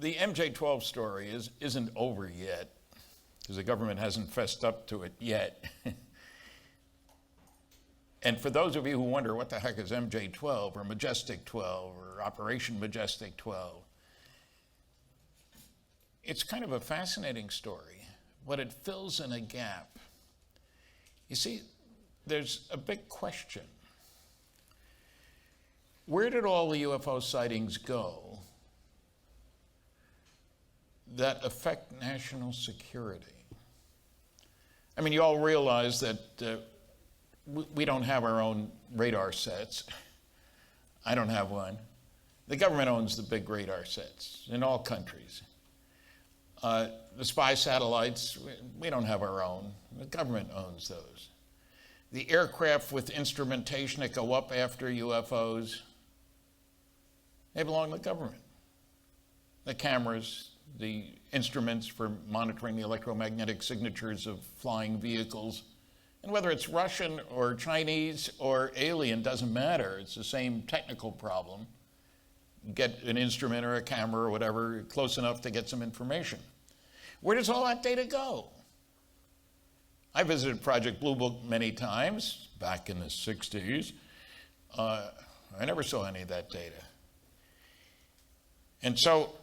the MJ-12 story isn't over yet, because the government hasn't fessed up to it yet. And for those of you who wonder what the heck is MJ-12 or Majestic 12 or Operation Majestic 12, it's kind of a fascinating story, but it fills in a gap. You see, there's a big question. Where did all the UFO sightings go that affect national security? I mean, you all realize that we don't have our own radar sets. I don't have one. The government owns the big radar sets in all countries. The spy satellites, we don't have our own. The government owns those. The aircraft with instrumentation that go up after UFOs, they belong to the government. The cameras, the instruments for monitoring the electromagnetic signatures of flying vehicles, and whether it's Russian or Chinese or alien, doesn't matter. It's the same technical problem. Get an instrument or a camera or whatever close enough to get some information. Where does all that data go? I visited Project Blue Book many times back in the 60s. I never saw any of that data. And so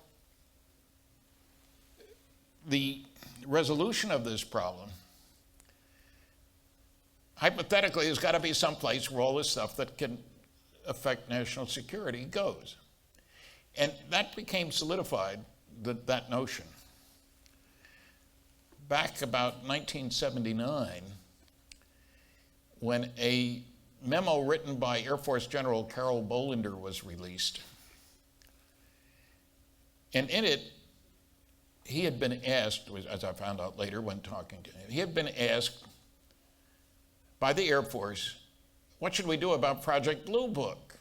the resolution of this problem, hypothetically, has got to be someplace where all this stuff that can affect national security goes. And that became solidified, that notion. Back about 1979, when a memo written by Air Force General Carol Bolender was released. And in it, he had been asked, as I found out later when talking to him, he had been asked by the Air Force, what should we do about Project Blue Book?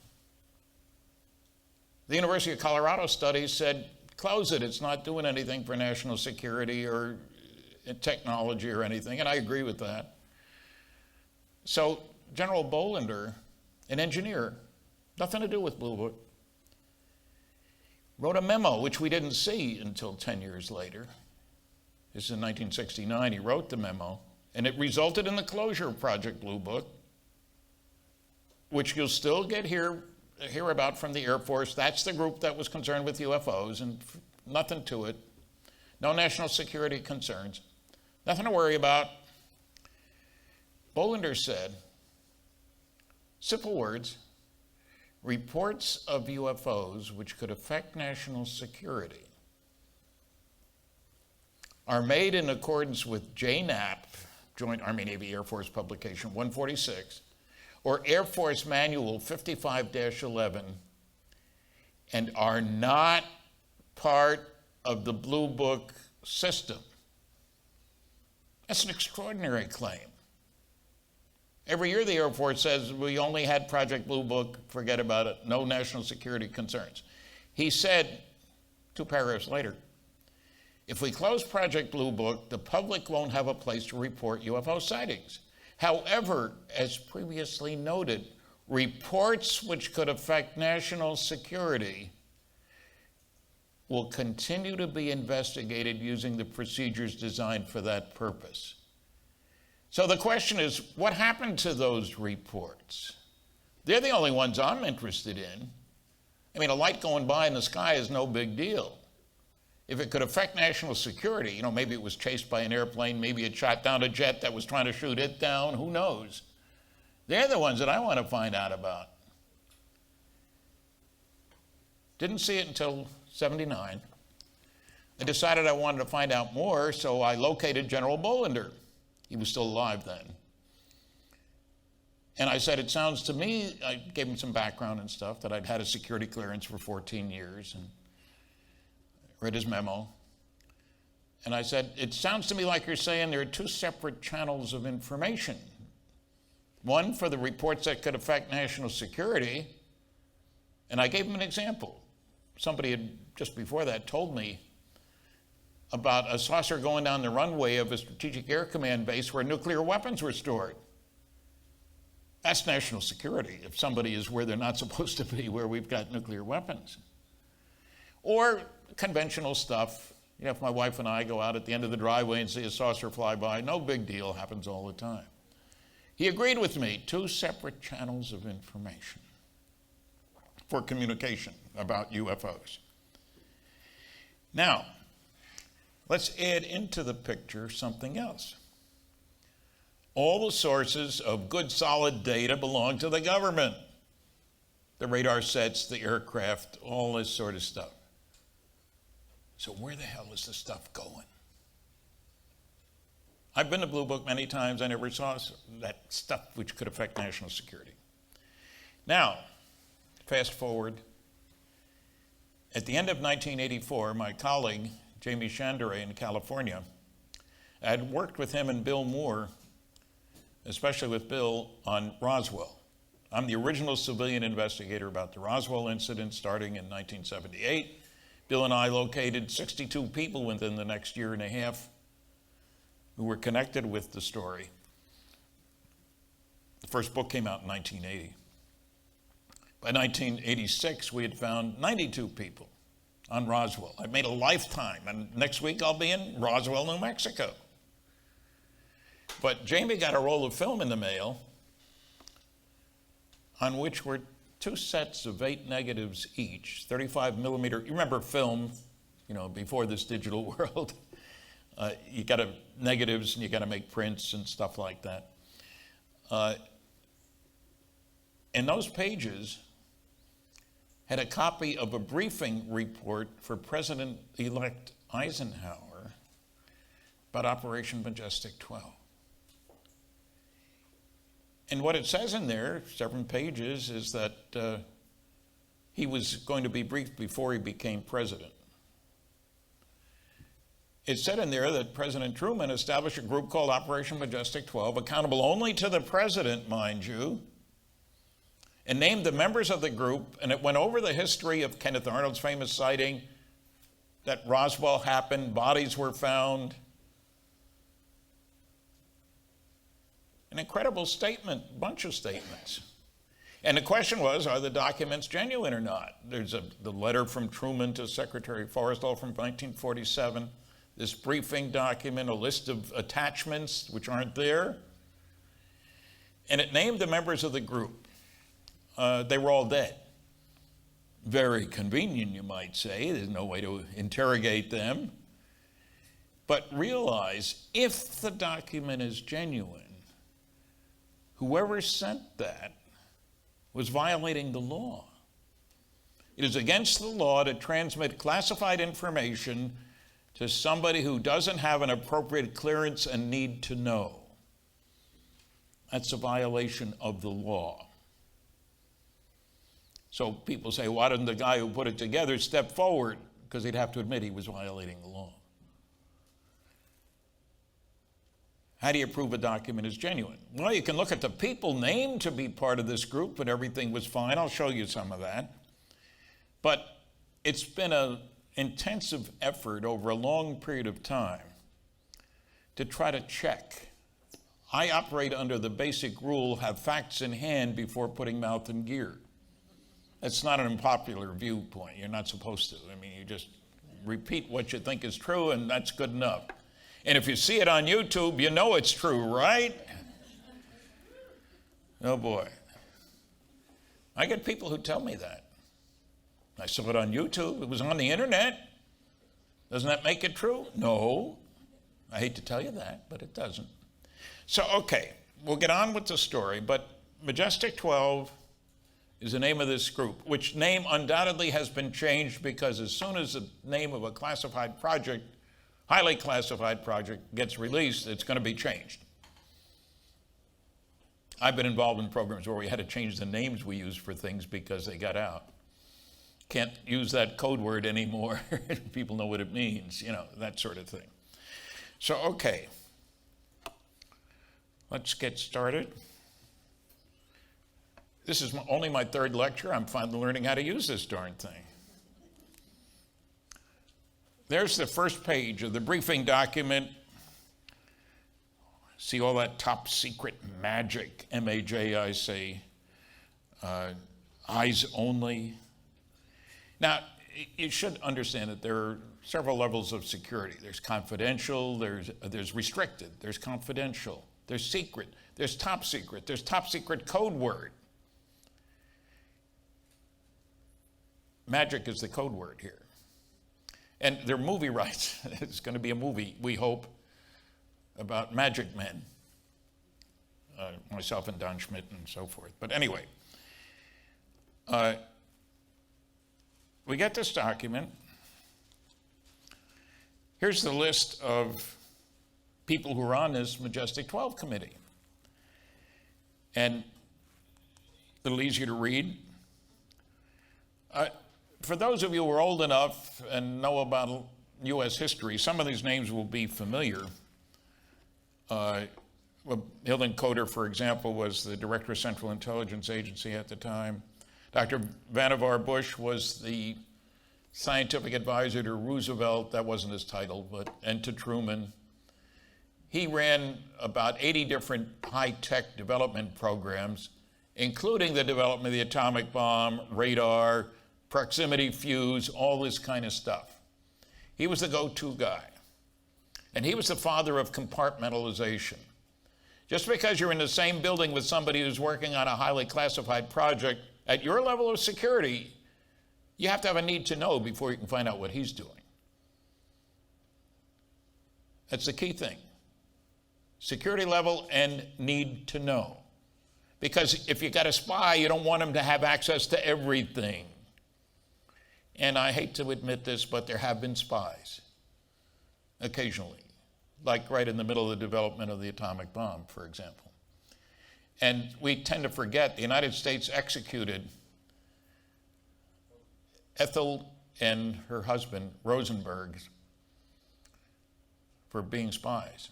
The University of Colorado study said, close it, it's not doing anything for national security or technology or anything, and I agree with that. So General Bolender, an engineer, nothing to do with Blue Book, wrote a memo, which we didn't see until 10 years later. This is in 1969, he wrote the memo, and it resulted in the closure of Project Blue Book, which you'll still hear about from the Air Force. That's the group that was concerned with UFOs, and nothing to it. No national security concerns. Nothing to worry about. Bolender said, simple words, reports of UFOs which could affect national security are made in accordance with JNAP, Joint Army-Navy Air Force Publication 146, or Air Force Manual 55-11, and are not part of the Blue Book system. That's an extraordinary claim. Every year the Air Force says, we only had Project Blue Book, forget about it, no national security concerns. He said, 2 paragraphs later, if we close Project Blue Book, the public won't have a place to report UFO sightings. However, as previously noted, reports which could affect national security will continue to be investigated using the procedures designed for that purpose. So the question is, what happened to those reports? They're the only ones I'm interested in. I mean, a light going by in the sky is no big deal. If it could affect national security, maybe it was chased by an airplane, maybe it shot down a jet that was trying to shoot it down, who knows? They're the ones that I want to find out about. Didn't see it until 79. I decided I wanted to find out more, so I located General Bolender. He was still alive then. And I said, it sounds to me, I gave him some background and stuff, that I'd had a security clearance for 14 years and read his memo. And I said, it sounds to me like you're saying there are 2 separate channels of information. One for the reports that could affect national security, and I gave him an example. Somebody had, just before that, told me about a saucer going down the runway of a Strategic Air Command base where nuclear weapons were stored. That's national security, if somebody is where they're not supposed to be, where we've got nuclear weapons. Or conventional stuff. You know, if my wife and I go out at the end of the driveway and see a saucer fly by, no big deal, happens all the time. He agreed with me, 2 separate channels of information for communication about UFOs. Now, let's add into the picture something else. All the sources of good solid data belong to the government. The radar sets, the aircraft, all this sort of stuff. So where the hell is this stuff going? I've been to Blue Book many times. I never saw that stuff which could affect national security. Now, fast forward. At the end of 1984, my colleague, Jamie Chandere in California, I had worked with him and Bill Moore, especially with Bill, on Roswell. I'm the original civilian investigator about the Roswell Incident starting in 1978. Bill and I located 62 people within the next year and a half who were connected with the story. The first book came out in 1980. By 1986, we had found 92 people on Roswell. I've made a lifetime, and next week I'll be in Roswell, New Mexico. But Jamie got a roll of film in the mail on which were 2 sets of 8 negatives each, 35 millimeter. You remember film, you know, before this digital world. You got to negatives and you got to make prints and stuff like that. And those pages had a copy of a briefing report for President-elect Eisenhower about Operation Majestic 12. And what it says in there, 7 pages, is that he was going to be briefed before he became president. It said in there that President Truman established a group called Operation Majestic 12, accountable only to the president, mind you, and named the members of the group, and it went over the history of Kenneth Arnold's famous sighting, that Roswell happened, bodies were found. An incredible statement, bunch of statements. And the question was, are the documents genuine or not? There's the letter from Truman to Secretary Forrestal from 1947, this briefing document, a list of attachments which aren't there, and it named the members of the group. They were all dead. Very convenient, you might say. There's no way to interrogate them. But realize, if the document is genuine, whoever sent that was violating the law. It is against the law to transmit classified information to somebody who doesn't have an appropriate clearance and need to know. That's a violation of the law. So people say, why didn't the guy who put it together step forward? Because he'd have to admit he was violating the law. How do you prove a document is genuine? Well, you can look at the people named to be part of this group, and everything was fine. I'll show you some of that. But it's been an intensive effort over a long period of time to try to check. I operate under the basic rule, have facts in hand before putting mouth in gear. That's not an unpopular viewpoint. You're not supposed to. I mean, you just repeat what you think is true, and that's good enough. And if you see it on YouTube, you know it's true, right? Oh boy. I get people who tell me that. I saw it on YouTube. It was on the internet. Doesn't that make it true? No. I hate to tell you that, but it doesn't. So, okay, we'll get on with the story, but Majestic 12 is the name of this group, which name undoubtedly has been changed because as soon as the name of a classified project, highly classified project, gets released, it's going to be changed. I've been involved in programs where we had to change the names we use for things because they got out. Can't use that code word anymore. People know what it means, you know, that sort of thing. So, okay, let's get started. This is only my 3rd lecture. I'm finally learning how to use this darn thing. There's the first page of the briefing document. See all that top secret MAJIC, M-A-J-I-C, eyes only. Now, you should understand that there are several levels of security. There's confidential, there's restricted, there's confidential, there's secret, there's top secret code word. MAJIC is the code word here. And their movie rights, it's going to be a movie, we hope, about magic men. Myself and Don Schmidt and so forth. But anyway, we get this document. Here's the list of people who are on this Majestic 12 committee. And a little easier to read. For those of you who are old enough and know about U.S. history, some of these names will be familiar. Hilden Coder, for example, was the director of Central Intelligence Agency at the time. Dr. Vannevar Bush was the scientific advisor to Roosevelt. That wasn't his title, and to Truman. He ran about 80 different high-tech development programs, including the development of the atomic bomb, radar, proximity fuse, all this kind of stuff. He was the go-to guy. And he was the father of compartmentalization. Just because you're in the same building with somebody who's working on a highly classified project, at your level of security, you have to have a need to know before you can find out what he's doing. That's the key thing. Security level and need to know. Because if you got a spy, you don't want him to have access to everything. And I hate to admit this, but there have been spies, occasionally. Like right in the middle of the development of the atomic bomb, for example. And we tend to forget the United States executed Ethel and her husband, Rosenberg, for being spies.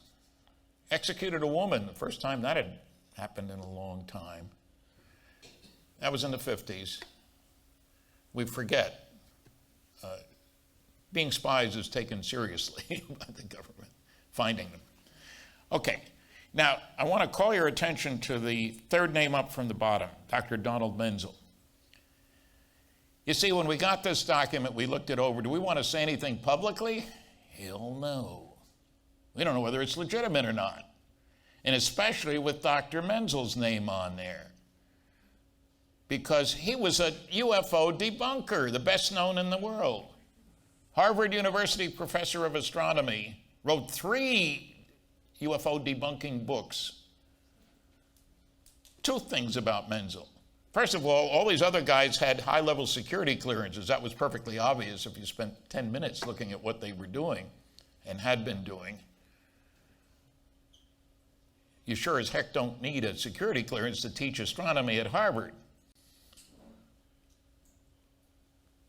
Executed a woman, the first time that had happened in a long time. That was in the 50s. We forget. Being spies is taken seriously by the government. Finding them. Okay, now I want to call your attention to the third name up from the bottom, Dr. Donald Menzel. You see, when we got this document, we looked it over. Do we want to say anything publicly? Hell no. We don't know whether it's legitimate or not. And especially with Dr. Menzel's name on there. Because he was a UFO debunker, the best known in the world. Harvard University professor of astronomy, wrote 3 UFO debunking books. 2 things about Menzel. First of all these other guys had high-level security clearances. That was perfectly obvious if you spent 10 minutes looking at what they were doing and had been doing. You sure as heck don't need a security clearance to teach astronomy at Harvard.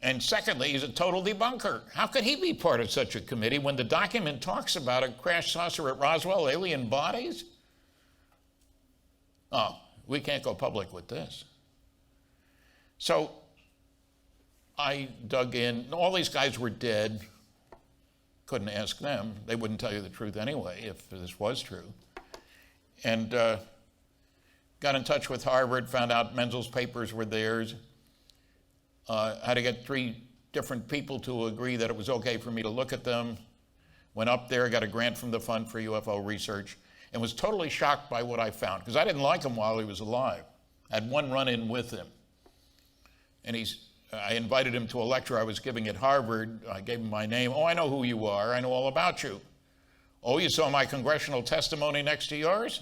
And secondly, he's a total debunker. How could he be part of such a committee when the document talks about a crash saucer at Roswell, alien bodies? Oh, we can't go public with this. So I dug in. All these guys were dead. Couldn't ask them. They wouldn't tell you the truth anyway if this was true. And got in touch with Harvard, found out Menzel's papers were theirs. Had to get 3 different people to agree that it was okay for me to look at them. Went up there, got a grant from the Fund for UFO Research, and was totally shocked by what I found, because I didn't like him while he was alive. I had one run-in with him. And I invited him to a lecture I was giving at Harvard. I gave him my name. Oh, I know who you are. I know all about you. Oh, you saw my congressional testimony next to yours?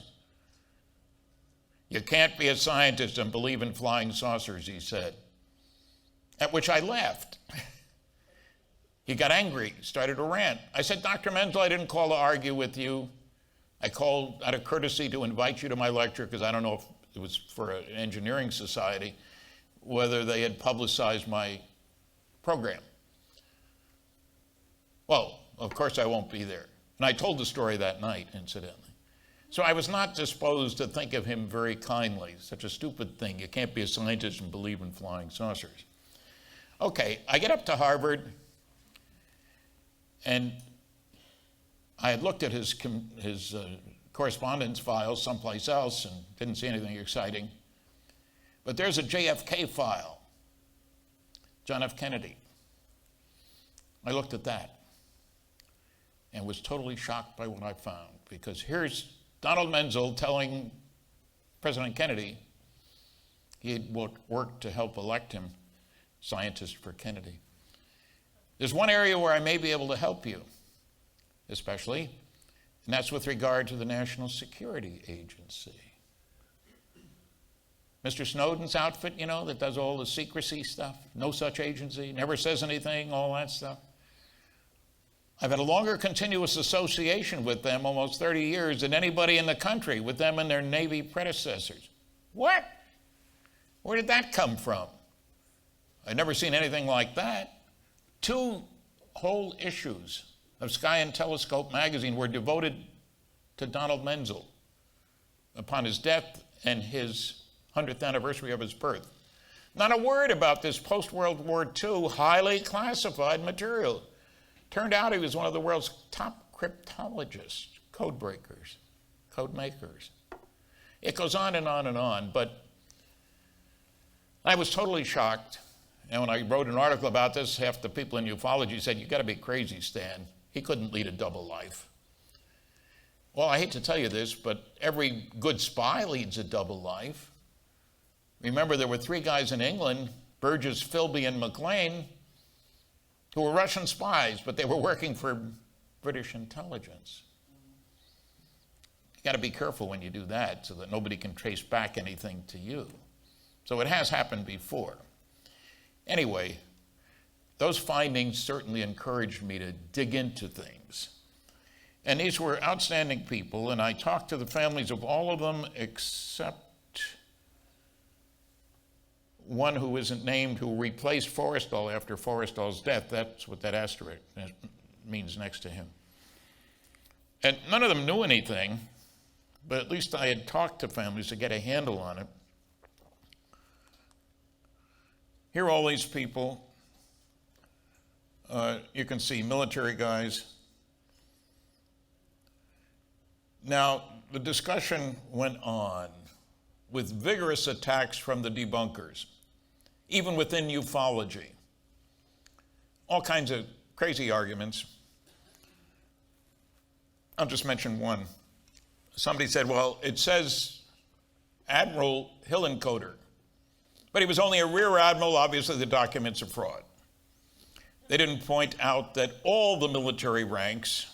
You can't be a scientist and believe in flying saucers, he said. At which I laughed. He got angry, started a rant. I said, Dr. Menzel, I didn't call to argue with you. I called out of courtesy to invite you to my lecture, because I don't know if it was for an engineering society, whether they had publicized my program. Well, of course I won't be there. And I told the story that night, incidentally. So I was not disposed to think of him very kindly. Such a stupid thing. You can't be a scientist and believe in flying saucers. Okay, I get up to Harvard, and I had looked at his correspondence files someplace else and didn't see anything exciting. But there's a JFK file, John F. Kennedy. I looked at that and was totally shocked by what I found, because here's Donald Menzel telling President Kennedy he had worked to help elect him scientist for Kennedy. There's one area where I may be able to help you, especially, and that's with regard to the National Security Agency. Mr. Snowden's outfit, you know, that does all the secrecy stuff, no such agency, never says anything, all that stuff. I've had a longer continuous association with them, almost 30 years, than anybody in the country, with them and their Navy predecessors. What? Where did that come from? I'd never seen anything like that. 2 whole issues of Sky and Telescope magazine were devoted to Donald Menzel upon his death and his 100th anniversary of his birth. Not a word about this post-World War II highly classified material. Turned out he was one of the world's top cryptologists, code breakers, code makers. It goes on and on and on, but I was totally shocked. And when I wrote an article about this, half the people in ufology said, "You got to be crazy, Stan. He couldn't lead a double life." Well, I hate to tell you this, but every good spy leads a double life. Remember, there were 3 guys in England, Burgess, Philby, and McLean, who were Russian spies, but they were working for British intelligence. You got to be careful when you do that so that nobody can trace back anything to you. So it has happened before. Anyway, those findings certainly encouraged me to dig into things. And these were outstanding people, and I talked to the families of all of them except one who isn't named, who replaced Forrestal after Forrestal's death. That's what that asterisk means next to him. And none of them knew anything, but at least I had talked to families to get a handle on it. Here are all these people. You can see military guys. Now, the discussion went on with vigorous attacks from the debunkers, even within ufology. All kinds of crazy arguments. I'll just mention one. Somebody said, well, it says Admiral Hillenkoetter, but he was only a rear admiral. Obviously, the documents are fraud. They didn't point out that all the military ranks,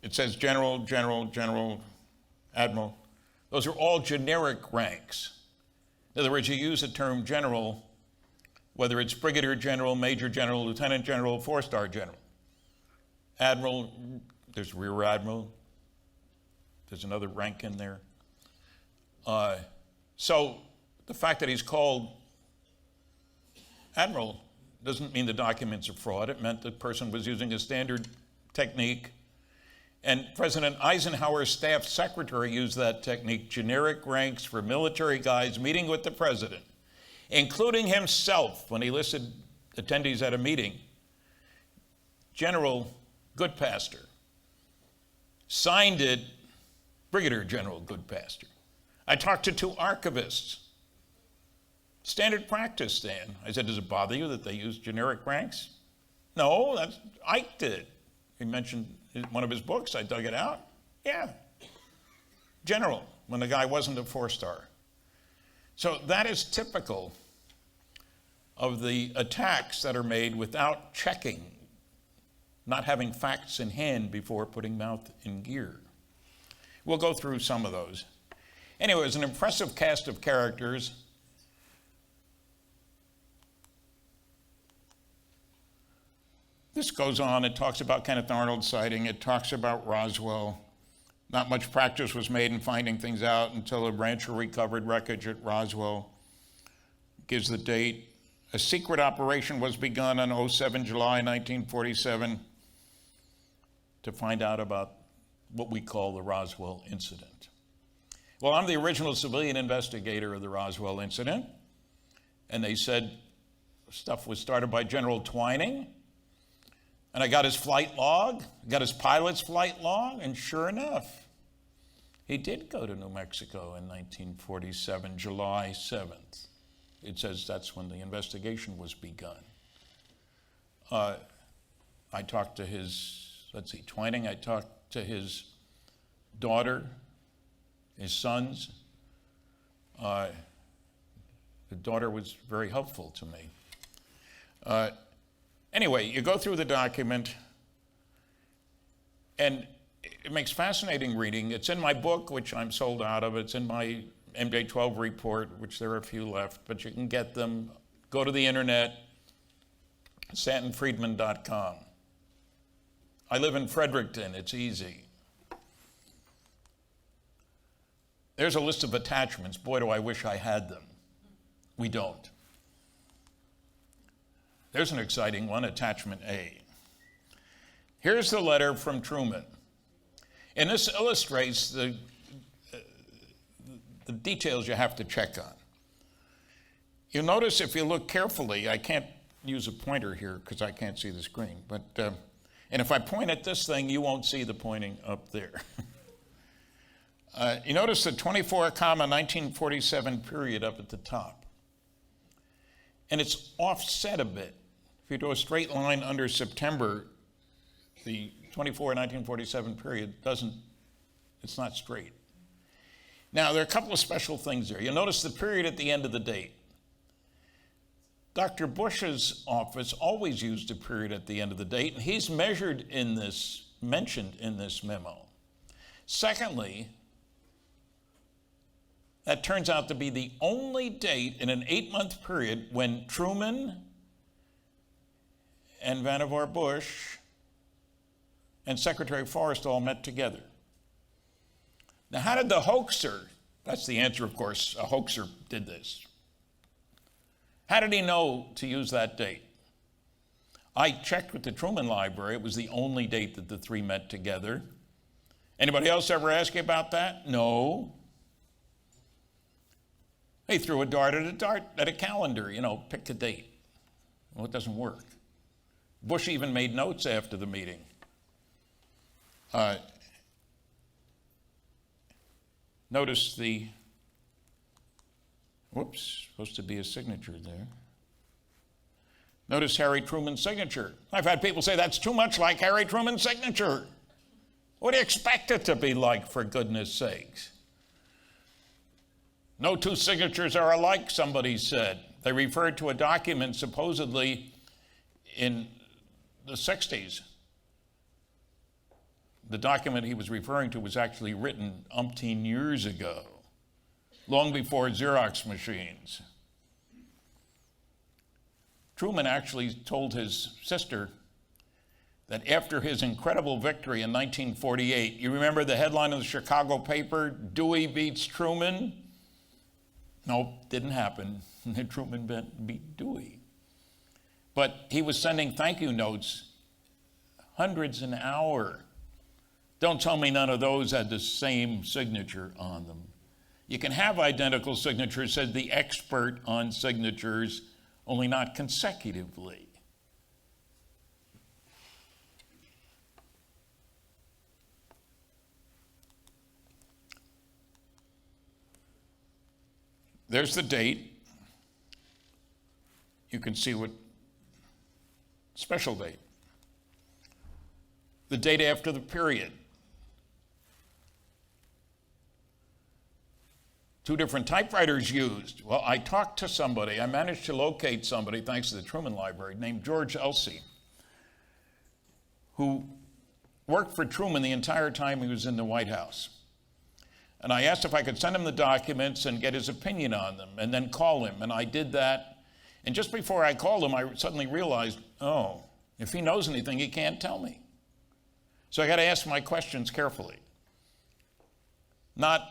it says general, general, general, admiral, those are all generic ranks. In other words, you use the term general, whether it's brigadier general, major general, lieutenant general, 4-star general. Admiral, there's rear admiral, there's another rank in there. So the fact that he's called admiral doesn't mean the documents are fraud. It meant the person was using a standard technique. And President Eisenhower's staff secretary used that technique, generic ranks for military guys meeting with the president, including himself when he listed attendees at a meeting. General Goodpaster signed it, Brigadier General Goodpaster. I talked to 2 archivists. Standard practice, Stan. I said, does it bother you that they use generic ranks? No, that's Ike did. He mentioned one of his books, I dug it out. Yeah. General, when the guy wasn't a 4-star. So that is typical of the attacks that are made without checking, not having facts in hand before putting mouth in gear. We'll go through some of those. Anyway, it was an impressive cast of characters. This goes on. It talks about Kenneth Arnold's sighting. It talks about Roswell. Not much practice was made in finding things out until a rancher recovered wreckage at Roswell. Gives the date. A secret operation was begun on July 1947 to find out about what we call the Roswell Incident. Well, I'm the original civilian investigator of the Roswell Incident, and they said stuff was started by General Twining. And I got his flight log, got his pilot's flight log, and sure enough, he did go to New Mexico in 1947, July 7th. It says that's when the investigation was begun. I talked to his, Twining. I talked to his daughter, his sons. The daughter was very helpful to me. Anyway, you go through the document, and it makes fascinating reading. It's in my book, which I'm sold out of. It's in my MJ-12 report, which there are a few left, but you can get them. Go to the internet, stantonfriedman.com. I live in Fredericton. It's easy. There's a list of attachments. Boy, do I wish I had them. We don't. There's an exciting one, attachment A. Here's the letter from Truman. And this illustrates the details you have to check on. You'll notice if you look carefully, I can't use a pointer here because I can't see the screen, but and if I point at this thing, you won't see the pointing up there. You notice the 24, 1947 period up at the top. And it's offset a bit. If you do a straight line under September, the 24, 1947 period it's not straight. Now, there are a couple of special things there. You'll notice the period at the end of the date. Dr. Bush's office always used a period at the end of the date, and he's mentioned in this memo. Secondly, that turns out to be the only date in an 8-month period when Truman and Vannevar Bush and Secretary Forrestal met together. Now, how did the hoaxer, that's the answer, of course, a hoaxer did this. How did he know to use that date? I checked with the Truman Library. It was the only date that the three met together. Anybody else ever ask you about that? No. They threw a dart at a calendar, pick a date. Well, it doesn't work. Bush even made notes after the meeting. Notice the, supposed to be a signature there. Notice Harry Truman's signature. I've had people say that's too much like Harry Truman's signature. What do you expect it to be like, for goodness sakes? No two signatures are alike, somebody said. They referred to a document supposedly in the 60s. The document he was referring to was actually written umpteen years ago, long before Xerox machines. Truman actually told his sister that after his incredible victory in 1948, you remember the headline of the Chicago paper, Dewey beats Truman? Nope, didn't happen. Truman beat Dewey. But he was sending thank you notes, hundreds an hour. Don't tell me none of those had the same signature on them. You can have identical signatures, said the expert on signatures, only not consecutively. There's the date. You can see what special date. The date after the period. Two different typewriters used. Well, I talked to somebody. I managed to locate somebody, thanks to the Truman Library, named George Elsey, who worked for Truman the entire time he was in the White House. And I asked if I could send him the documents and get his opinion on them, and then call him. And I did that. And just before I called him, I suddenly realized, if he knows anything, he can't tell me. So I got to ask my questions carefully. Not,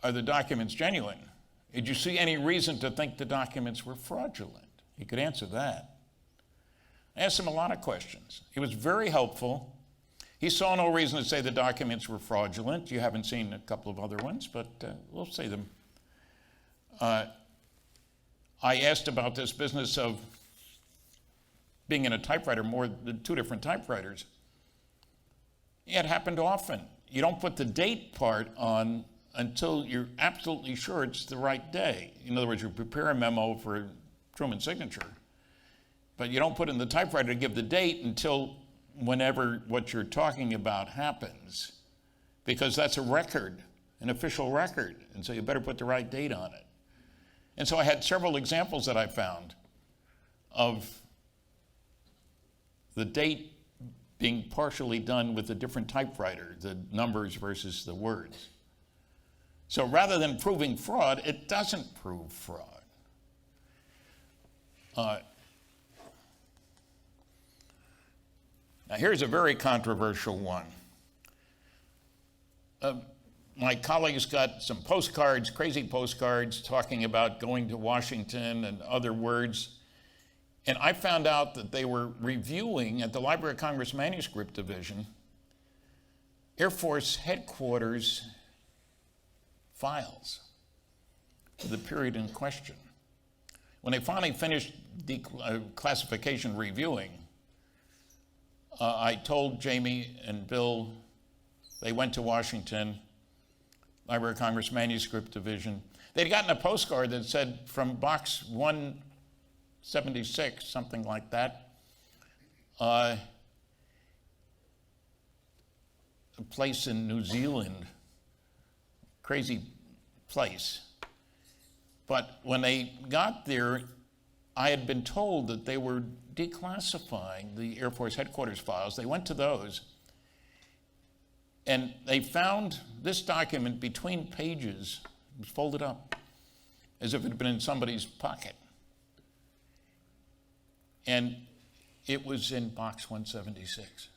are the documents genuine? Did you see any reason to think the documents were fraudulent? He could answer that. I asked him a lot of questions. He was very helpful. He saw no reason to say the documents were fraudulent. You haven't seen a couple of other ones, but we'll say them. I asked about this business of being in a typewriter, more than two different typewriters. It happened often. You don't put the date part on until you're absolutely sure it's the right day. In other words, you prepare a memo for Truman's signature. But you don't put in the typewriter to give the date until whenever what you're talking about happens, because that's a record, an official record, and so you better put the right date on it. And so I had several examples that I found of the date being partially done with a different typewriter, the numbers versus the words. So rather than proving fraud, it doesn't prove fraud. Now here's a very controversial one. My colleagues got some postcards, crazy postcards, talking about going to Washington and other words. And I found out that they were reviewing at the Library of Congress Manuscript Division Air Force headquarters files for the period in question. When they finally finished classification reviewing, I told Jamie and Bill, they went to Washington, Library of Congress Manuscript Division. They'd gotten a postcard that said from box 176, something like that, a place in New Zealand, crazy place. But when they got there, I had been told that they were declassifying the Air Force headquarters files. They went to those, and they found this document between pages. It was folded up as if it had been in somebody's pocket. And it was in box 176,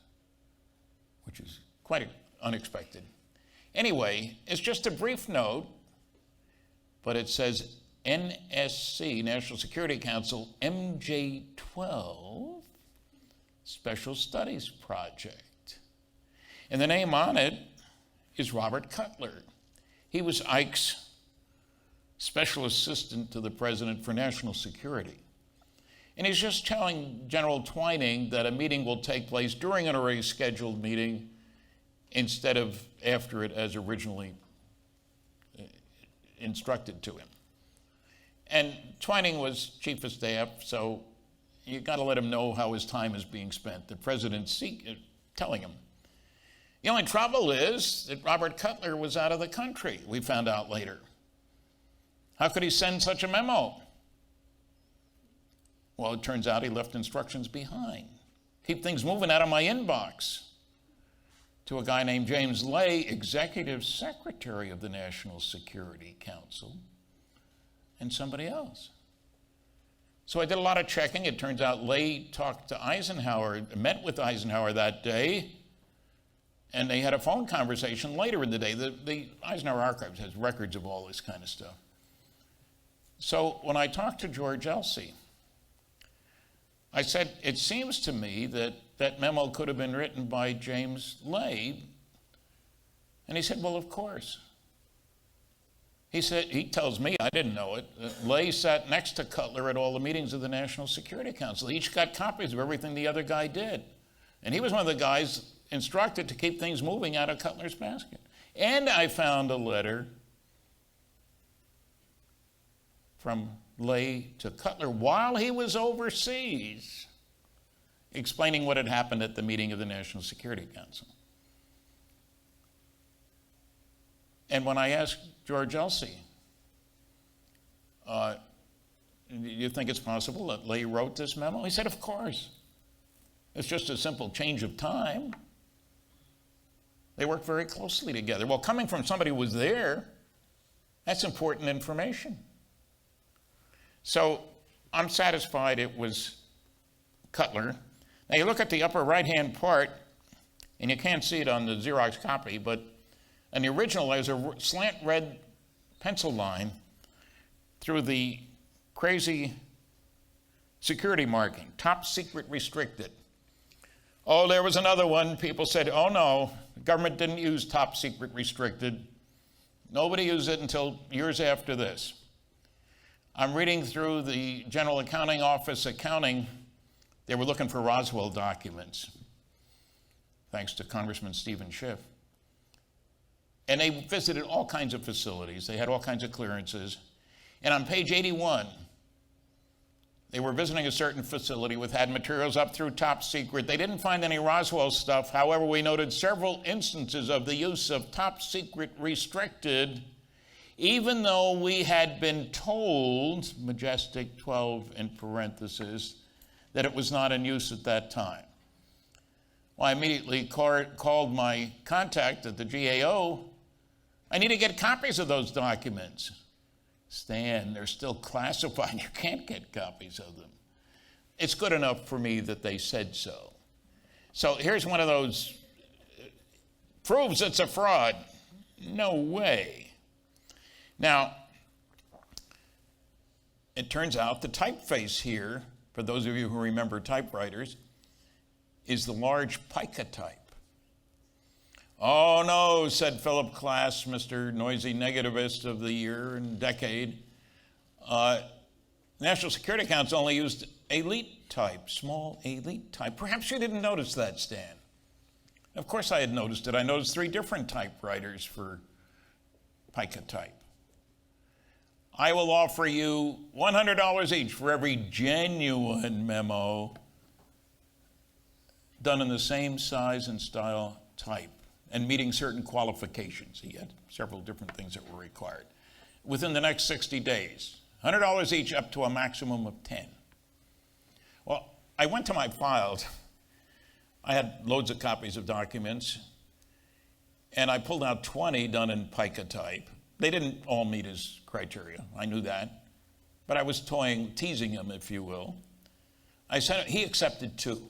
which is quite unexpected. Anyway, it's just a brief note, but it says NSC, National Security Council, MJ-12, Special Studies Project. And the name on it is Robert Cutler. He was Ike's special assistant to the president for national security. And he's just telling General Twining that a meeting will take place during an already scheduled meeting instead of after it as originally instructed to him. And Twining was chief of staff, so you got to let him know how his time is being spent. The president's telling him. The only trouble is that Robert Cutler was out of the country, we found out later. How could he send such a memo? Well, it turns out he left instructions behind. Keep things moving out of my inbox. To a guy named James Lay, Executive Secretary of the National Security Council, and somebody else. So I did a lot of checking. It turns out Lay talked to Eisenhower, met with Eisenhower that day, and they had a phone conversation later in the day. The Eisenhower Archives has records of all this kind of stuff. So when I talked to George Elsey, I said, it seems to me that that memo could have been written by James Lay. And he said, well, of course. He said, he tells me, I didn't know it, that Lay sat next to Cutler at all the meetings of the National Security Council. They each got copies of everything the other guy did. And he was one of the guys instructed to keep things moving out of Cutler's basket. And I found a letter from Lay to Cutler while he was overseas, explaining what had happened at the meeting of the National Security Council. And when I asked George Elsey, do you think it's possible that Lay wrote this memo? He said, of course. It's just a simple change of time. They worked very closely together. Well, coming from somebody who was there, that's important information. So I'm satisfied it was Cutler. Now you look at the upper right-hand part, and you can't see it on the Xerox copy, but in the original there's a slant red pencil line through the crazy security marking, top secret restricted. Oh, there was another one. People said, oh no, the government didn't use top secret restricted. Nobody used it until years after this. I'm reading through the General Accounting Office accounting. They were looking for Roswell documents, thanks to Congressman Stephen Schiff. And they visited all kinds of facilities. They had all kinds of clearances. And on page 81, They were visiting a certain facility which had materials up through top secret. They didn't find any Roswell stuff. However, we noted several instances of the use of top secret restricted, even though we had been told, Majestic 12 in parentheses, that it was not in use at that time. Well, I immediately called my contact at the GAO. I need to get copies of those documents. Stan, they're still classified. You can't get copies of them. It's good enough for me that they said so. So here's one of those, proves it's a fraud. No way. Now, it turns out the typeface here, for those of you who remember typewriters, is the large pica type. Oh no, said Philip Klass, Mr. Noisy Negativist of the year and decade. National Security Council only used elite type, small elite type. Perhaps you didn't notice that, Stan. Of course I had noticed it. I noticed 3 different typewriters for pica type. I will offer you $100 each for every genuine memo done in the same size and style type and meeting certain qualifications. He had several different things that were required. Within the next 60 days, $100 each up to a maximum of 10. Well, I went to my files. I had loads of copies of documents, and I pulled out 20 done in pica type. They didn't all meet his criteria. I knew that. But I was teasing him, if you will. He accepted 2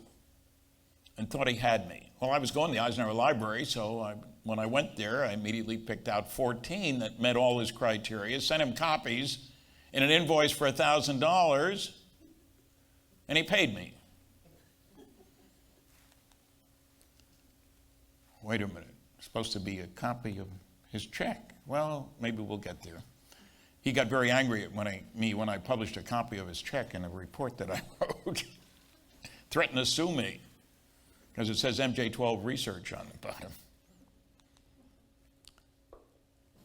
and thought he had me. Well, I was going to the Eisenhower Library, so when I went there, I immediately picked out 14 that met all his criteria, sent him copies and an invoice for $1,000, and he paid me. Wait a minute, it's supposed to be a copy of his check. Well, maybe we'll get there. He got very angry at me when I published a copy of his check in a report that I wrote, threatened to sue me, because it says MJ12 research on the bottom.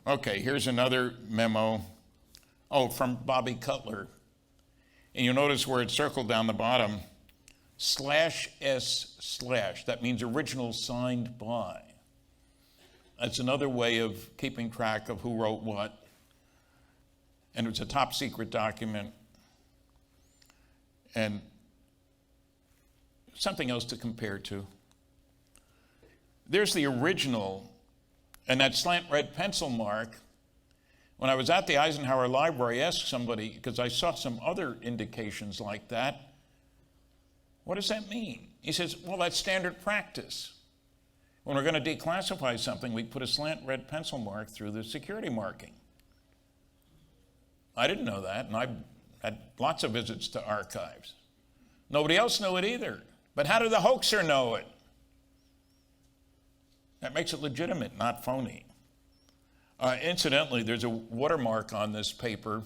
Okay, here's another memo. Oh, from Bobby Cutler. And you'll notice where it's circled down the bottom, /S/. That means original signed by. That's another way of keeping track of who wrote what. And it's a top secret document. And something else to compare to. There's the original, and that slant red pencil mark. When I was at the Eisenhower Library, I asked somebody, because I saw some other indications like that, what does that mean? He says, well, that's standard practice. When we're going to declassify something, we put a slant red pencil mark through the security marking. I didn't know that, and I had lots of visits to archives. Nobody else knew it either. But how did the hoaxer know it? That makes it legitimate, not phony. Incidentally, there's a watermark on this paper.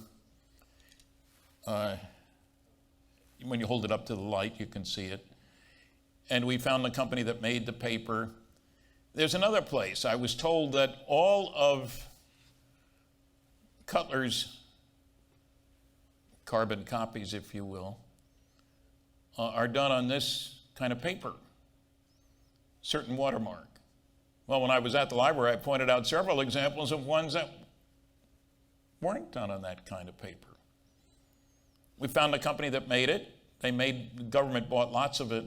When you hold it up to the light, you can see it. And we found the company that made the paper. There's another place. I was told that all of Cutler's carbon copies, if you will, are done on this kind of paper, certain watermark. Well, when I was at the library, I pointed out several examples of ones that weren't done on that kind of paper. We found the company that made it. The government bought lots of it.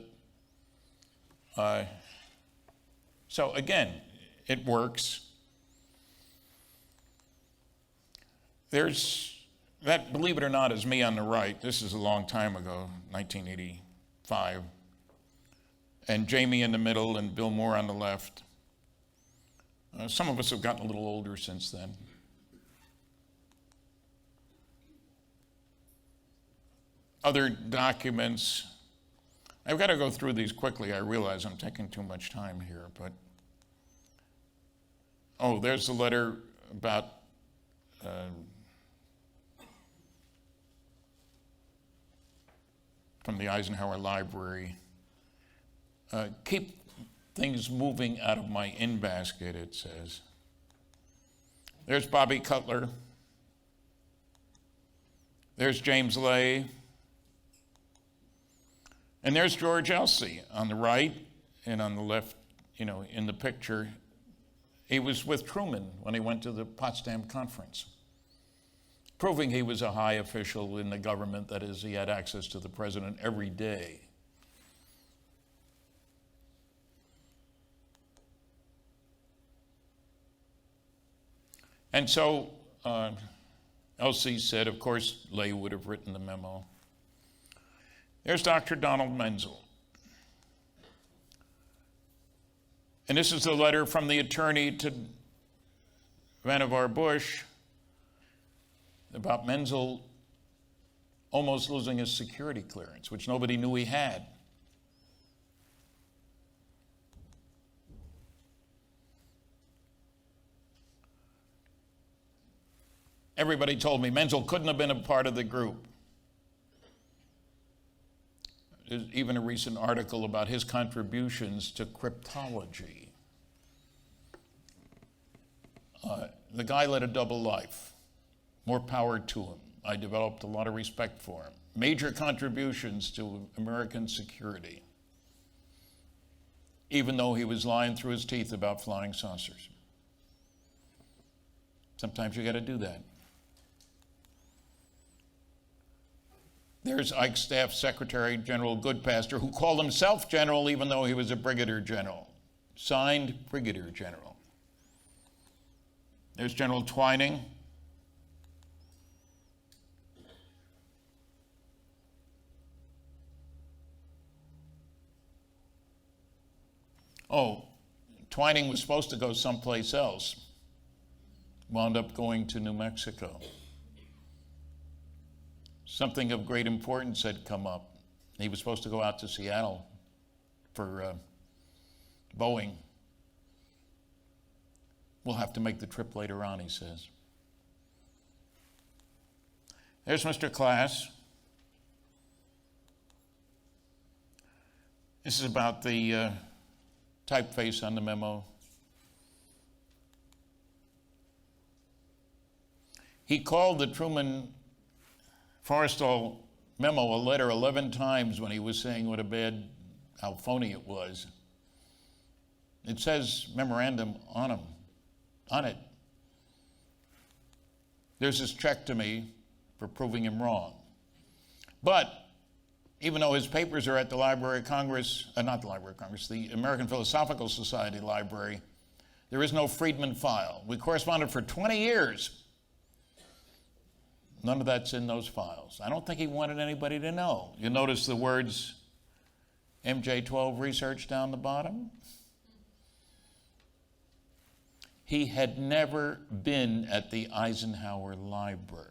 So again, it works. There's that, believe it or not, is me on the right. This is a long time ago, 1985. And Jamie in the middle and Bill Moore on the left. Some of us have gotten a little older since then. Other documents. I've got to go through these quickly. I realize I'm taking too much time here, but oh, there's the letter about from the Eisenhower Library. Keep things moving out of my in basket, it says. There's Bobby Cutler. There's James Lay. And there's George Elsey on the right, and on the left, in the picture. He was with Truman when he went to the Potsdam Conference, proving he was a high official in the government. That is, he had access to the president every day. And so Elsey said, of course, Lay would have written the memo. There's Dr. Donald Menzel. And this is the letter from the attorney to Vannevar Bush about Menzel almost losing his security clearance, which nobody knew he had. Everybody told me Menzel couldn't have been a part of the group. There's even a recent article about his contributions to cryptology. The guy led a double life. More power to him. I developed a lot of respect for him. Major contributions to American security, even though he was lying through his teeth about flying saucers. Sometimes you got to do that. There's Ike's staff secretary, General Goodpaster, who called himself general even though he was a brigadier general. Signed, brigadier general. There's General Twining. Oh, Twining was supposed to go someplace else. Wound up going to New Mexico. Something of great importance had come up. He was supposed to go out to Seattle for Boeing. We'll have to make the trip later on, he says. There's Mr. Class. This is about the typeface on the memo. He called the Truman Forrestal memo a letter 11 times when he was saying how phony it was. It says memorandum on it. There's his check to me for proving him wrong. But even though his papers are at the Library of Congress, not the Library of Congress, the American Philosophical Society Library, there is no Friedman file. We corresponded for 20 years. None of that's in those files. I don't think he wanted anybody to know. You notice the words MJ-12 research down the bottom? He had never been at the Eisenhower Library.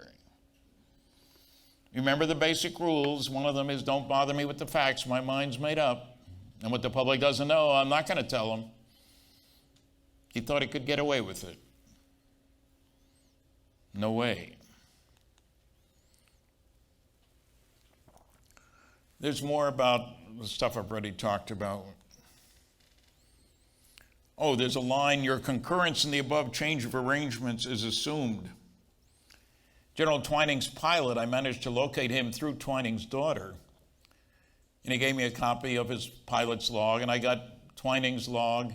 Remember the basic rules. One of them is don't bother me with the facts. My mind's made up. And what the public doesn't know, I'm not going to tell them. He thought he could get away with it. No way. There's more about the stuff I've already talked about. Oh, there's a line, your concurrence in the above change of arrangements is assumed. General Twining's pilot, I managed to locate him through Twining's daughter. And he gave me a copy of his pilot's log, and I got Twining's log.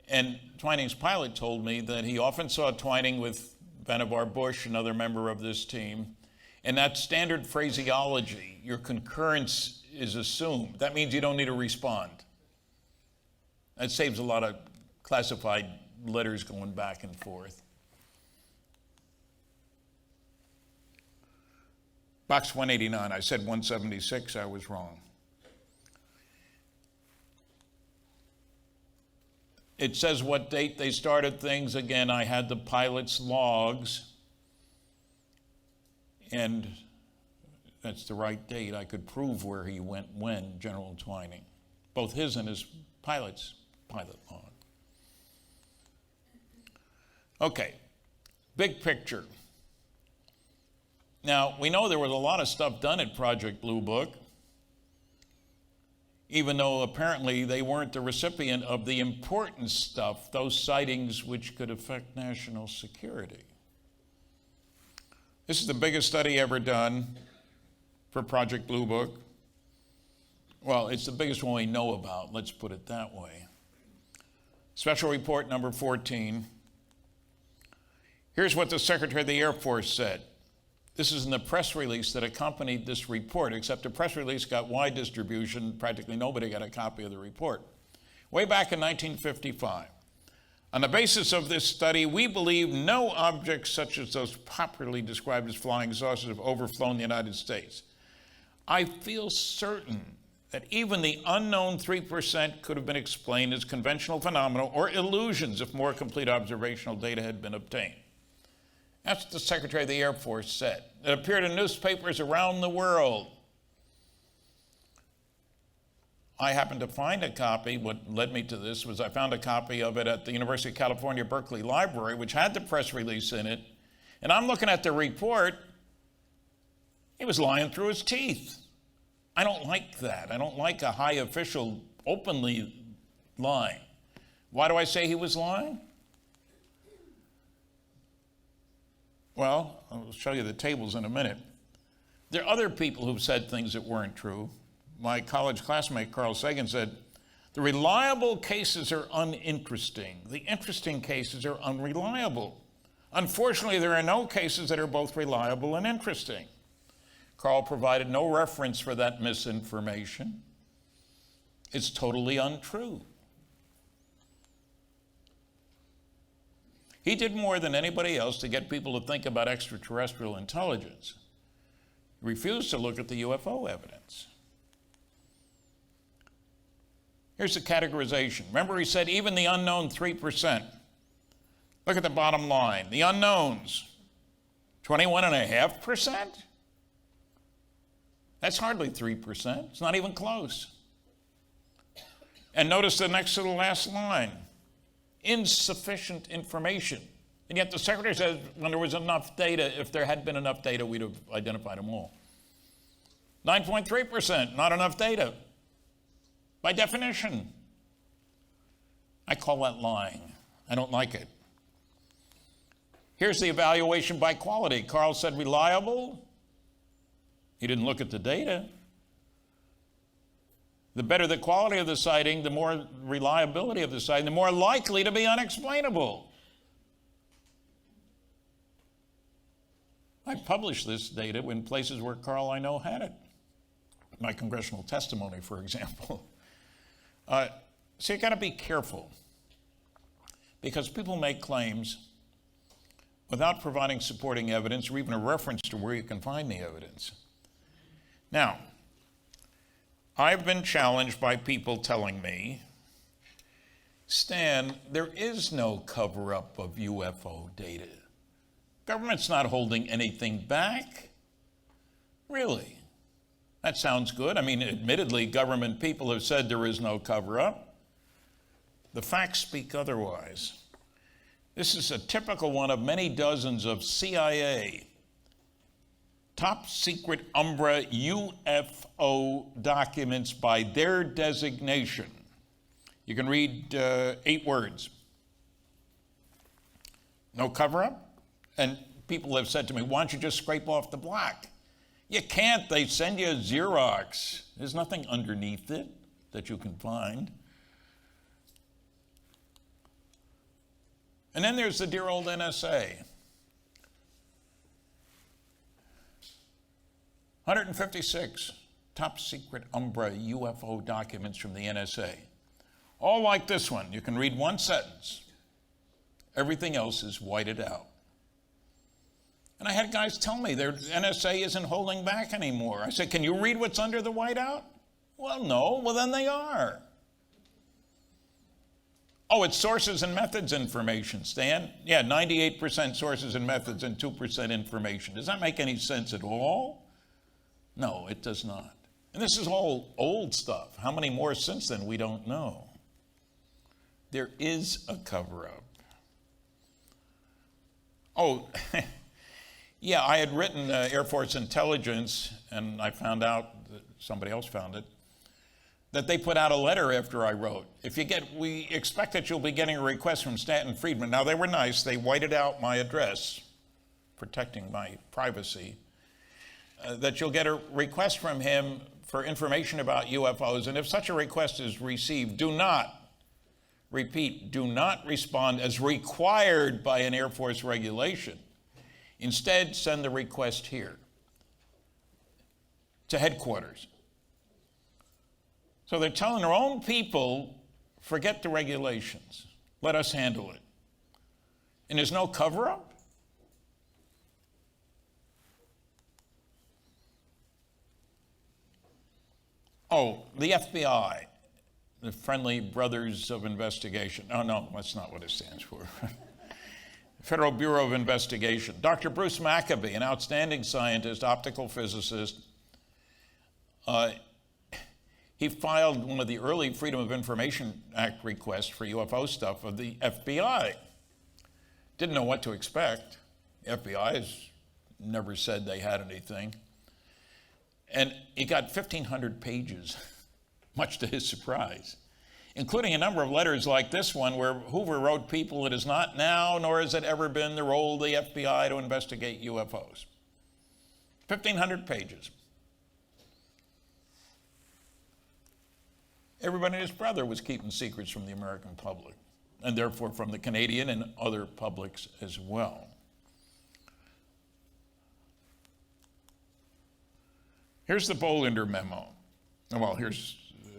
And Twining's pilot told me that he often saw Twining with Vannevar Bush, another member of this team. And that standard phraseology, your concurrence is assumed. That means you don't need to respond. That saves a lot of classified letters going back and forth. Box 189, I said 176, I was wrong. It says what date they started things. Again, I had the pilot's logs. And that's the right date. I could prove where he went when, General Twining. Both his and his pilot's pilot log. Okay, big picture. Now, we know there was a lot of stuff done at Project Blue Book, even though apparently they weren't the recipient of the important stuff, those sightings which could affect national security. This is the biggest study ever done for Project Blue Book. Well, it's the biggest one we know about, let's put it that way. Special report number 14. Here's what the Secretary of the Air Force said. This is in the press release that accompanied this report, except the press release got wide distribution. Practically nobody got a copy of the report. Way back in 1955, on the basis of this study, we believe no objects such as those popularly described as flying saucers have overflown the United States. I feel certain that even the unknown 3% could have been explained as conventional phenomena or illusions if more complete observational data had been obtained. That's what the Secretary of the Air Force said. It appeared in newspapers around the world. I happened to find a copy. What led me to this was I found a copy of it at the University of California, Berkeley Library, which had the press release in it. And I'm looking at the report. He was lying through his teeth. I don't like that. I don't like a high official openly lying. Why do I say he was lying? Well, I'll show you the tables in a minute. There are other people who've said things that weren't true. My college classmate, Carl Sagan, said, the reliable cases are uninteresting. The interesting cases are unreliable. Unfortunately, there are no cases that are both reliable and interesting. Carl provided no reference for that misinformation. It's totally untrue. He did more than anybody else to get people to think about extraterrestrial intelligence. He refused to look at the UFO evidence. Here's the categorization. Remember, he said even the unknown 3%. Look at the bottom line. The unknowns, 21.5%? That's hardly 3%. It's not even close. And notice the next to the last line. Insufficient information. And yet the Secretary says when there was enough data, if there had been enough data, we'd have identified them all. 9.3%, not enough data. By definition. I call that lying. I don't like it. Here's the evaluation by quality. Carl said reliable. He didn't look at the data. The better the quality of the sighting, the more reliability of the sighting, the more likely to be unexplainable. I published this data in places where Carl I know had it. My congressional testimony, for example. So you got to be careful because people make claims without providing supporting evidence or even a reference to where you can find the evidence. Now, I've been challenged by people telling me, Stan, there is no cover-up of UFO data. Government's not holding anything back. Really? That sounds good. I mean, admittedly, government people have said there is no cover-up. The facts speak otherwise. This is a typical one of many dozens of CIA top secret Umbra UFO documents by their designation. You can read 8 words. No cover-up? And people have said to me, why don't you just scrape off the black? You can't. They send you a Xerox. There's nothing underneath it that you can find. And then there's the dear old NSA. 156 top secret Umbra UFO documents from the NSA. All like this one. You can read one sentence. Everything else is whited out. And I had guys tell me their NSA isn't holding back anymore. I said, can you read what's under the whiteout? Well, no. Well, then they are. Oh, it's sources and methods information, Stan. Yeah, 98% sources and methods and 2% information. Does that make any sense at all? No, it does not. And this is all old stuff. How many more since then, we don't know. There is a cover-up. Oh, yeah, I had written Air Force Intelligence, and I found out, that somebody else found it, that they put out a letter after I wrote. We expect that you'll be getting a request from Stanton Friedman. Now, they were nice. They whited out my address, protecting my privacy. That you'll get a request from him for information about UFOs, and if such a request is received, do not, repeat, do not respond as required by an Air Force regulation. Instead, send the request here to headquarters. So they're telling their own people, forget the regulations. Let us handle it. And there's no cover-up? Oh, the FBI, the Friendly Brothers of Investigation. Oh, no, that's not what it stands for. Federal Bureau of Investigation. Dr. Bruce Maccabee, an outstanding scientist, optical physicist, he filed one of the early Freedom of Information Act requests for UFO stuff of the FBI. Didn't know what to expect. The FBI has never said they had anything. And he got 1,500 pages, much to his surprise, including a number of letters like this one where Hoover wrote people, "It is not now, nor has it ever been the role of the FBI to investigate UFOs." 1,500 pages. Everybody and his brother was keeping secrets from the American public, and therefore from the Canadian and other publics as well. Here's the Bolender Memo. Well, here's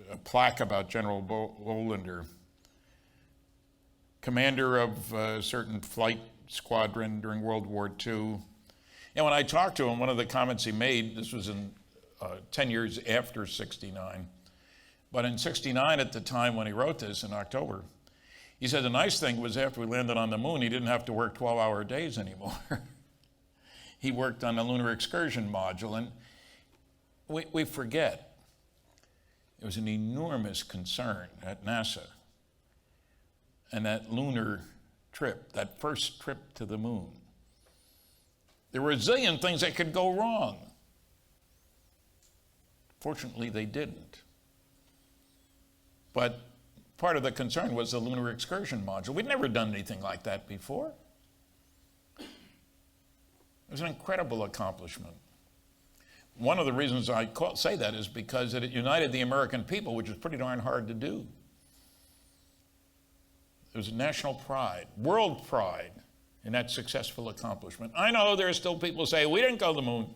a plaque about General Bolender, commander of a certain flight squadron during World War II. And when I talked to him, one of the comments he made, this was in 10 years after '69, but in '69 at the time when he wrote this in October, he said the nice thing was after we landed on the moon, he didn't have to work 12-hour days anymore. He worked on the lunar excursion module, and we forget. It was an enormous concern at NASA. And that lunar trip, that first trip to the moon, there were a zillion things that could go wrong. Fortunately, they didn't. But part of the concern was the lunar excursion module. We'd never done anything like that before. It was an incredible accomplishment. One of the reasons I say that is because it united the American people, which is pretty darn hard to do. There was national pride, world pride in that successful accomplishment. I know there are still people who say, we didn't go to the moon.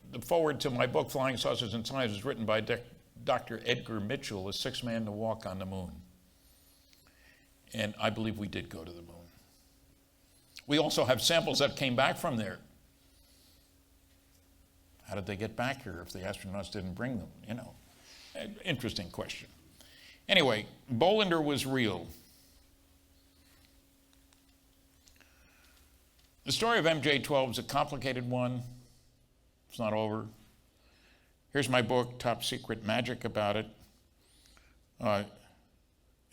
The foreword to my book, Flying Saucers and Science, was written by Dr. Edgar Mitchell, the sixth man to walk on the moon. And I believe we did go to the moon. We also have samples that came back from there. How did they get back here if the astronauts didn't bring them? You know, interesting question. Anyway, Bolender was real. The story of MJ-12 is a complicated one. It's not over. Here's my book, Top Secret Magic, about it.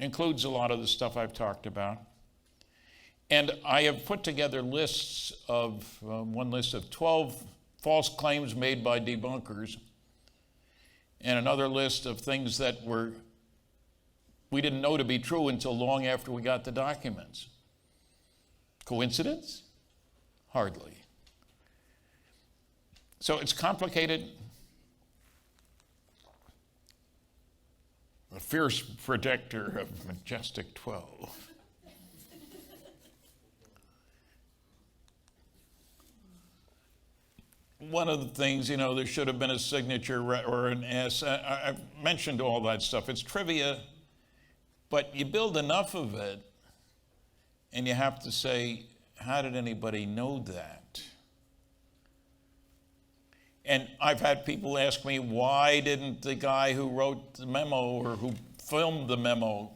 Includes a lot of the stuff I've talked about. And I have put together lists of, one list of 12 false claims made by debunkers, and another list of things that we didn't know to be true until long after we got the documents. Coincidence? Hardly. So it's complicated. The fierce protector of Majestic 12. One of the things, you know, there should have been a signature or an S. I've mentioned all that stuff. It's trivia, but you build enough of it, and you have to say, how did anybody know that? And I've had people ask me, why didn't the guy who wrote the memo or who filmed the memo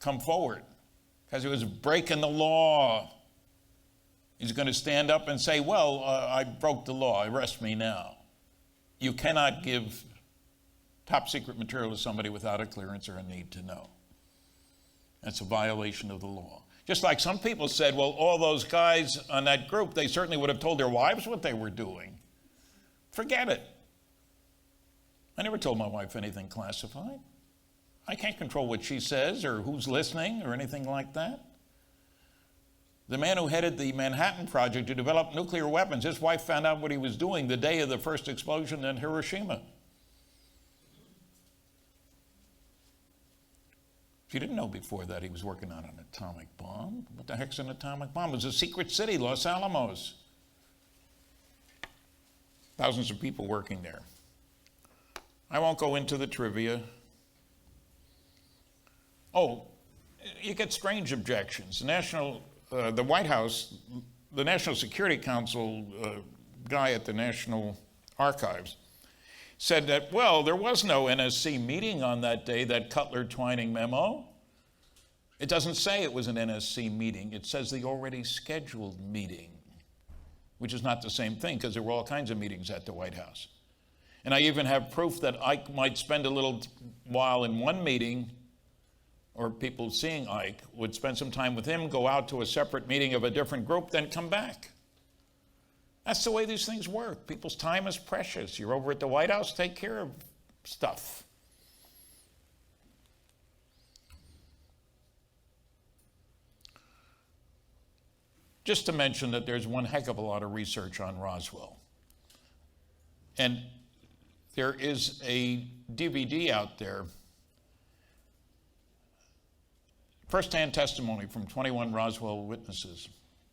come forward? Because he was breaking the law. He's going to stand up and say, well, I broke the law, arrest me now. You cannot give top secret material to somebody without a clearance or a need to know. That's a violation of the law. Just like some people said, well, all those guys on that group, they certainly would have told their wives what they were doing. Forget it. I never told my wife anything classified. I can't control what she says or who's listening or anything like that. the man who headed the Manhattan Project to develop nuclear weapons. His wife found out what he was doing the day of the first explosion in Hiroshima. She didn't know before that he was working on an atomic bomb. What the heck's an atomic bomb? It was a secret city, Los Alamos. Thousands of people working there. I won't go into the trivia. Oh, you get strange objections. The White House, the National Security Council guy at the National Archives said that, well, there was no NSC meeting on that day, that Cutler-Twining memo. It doesn't say it was an NSC meeting. It says the already scheduled meeting, which is not the same thing because there were all kinds of meetings at the White House. And I even have proof that Ike might spend a little while in one meeting, or people seeing Ike would spend some time with him, go out to a separate meeting of a different group, then come back. That's the way these things work. People's time is precious. You're over at the White House, take care of stuff. Just to mention that there's one heck of a lot of research on Roswell. And there is a DVD out there, first-hand testimony from 21 Roswell witnesses.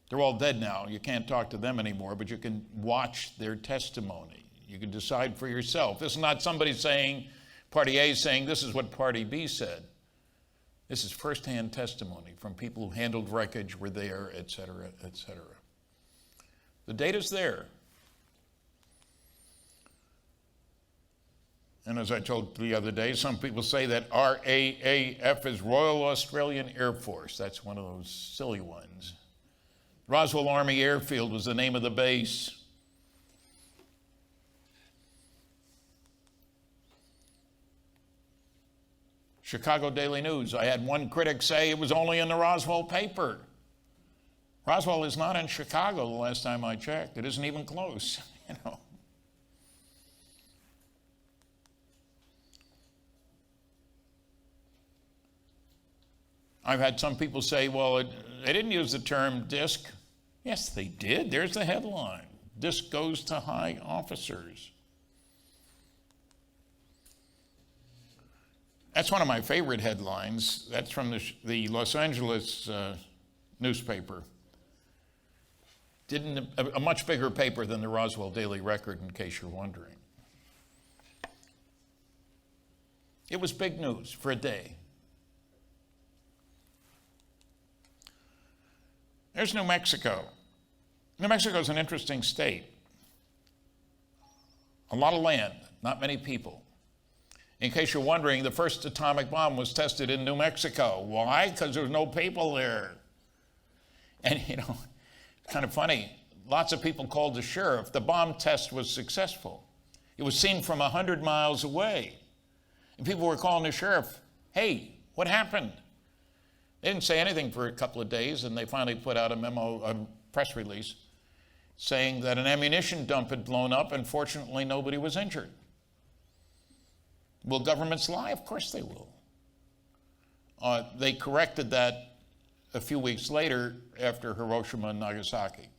They're all dead now. You can't talk to them anymore, but you can watch their testimony. You can decide for yourself. This is not somebody saying, Party A saying, this is what Party B said. This is first-hand testimony from people who handled wreckage, were there, et cetera, et cetera. The data's there. And as I told the other day, some people say that RAAF is Royal Australian Air Force. That's one of those silly ones. Roswell Army Airfield was the name of the base. Chicago Daily News. I had one critic say it was only in the Roswell paper. Roswell is not in Chicago the last time I checked. It isn't even close, you know. I've had some people say, well, they didn't use the term disc. Yes, they did. There's the headline. Disc goes to high officers. That's one of my favorite headlines. That's from the Los Angeles newspaper. A much bigger paper than the Roswell Daily Record, in case you're wondering. It was big news for a day. There's New Mexico. New Mexico is an interesting state. A lot of land, not many people. In case you're wondering, the first atomic bomb was tested in New Mexico. Why? Because there was no people there. And, you know, it's kind of funny. Lots of people called the sheriff. The bomb test was successful. It was seen from 100 miles away. And people were calling the sheriff, hey, what happened? They didn't say anything for a couple of days, and they finally put out a press release, saying that an ammunition dump had blown up, and fortunately nobody was injured. Will governments lie? Of course they will. They corrected that a few weeks later after Hiroshima and Nagasaki.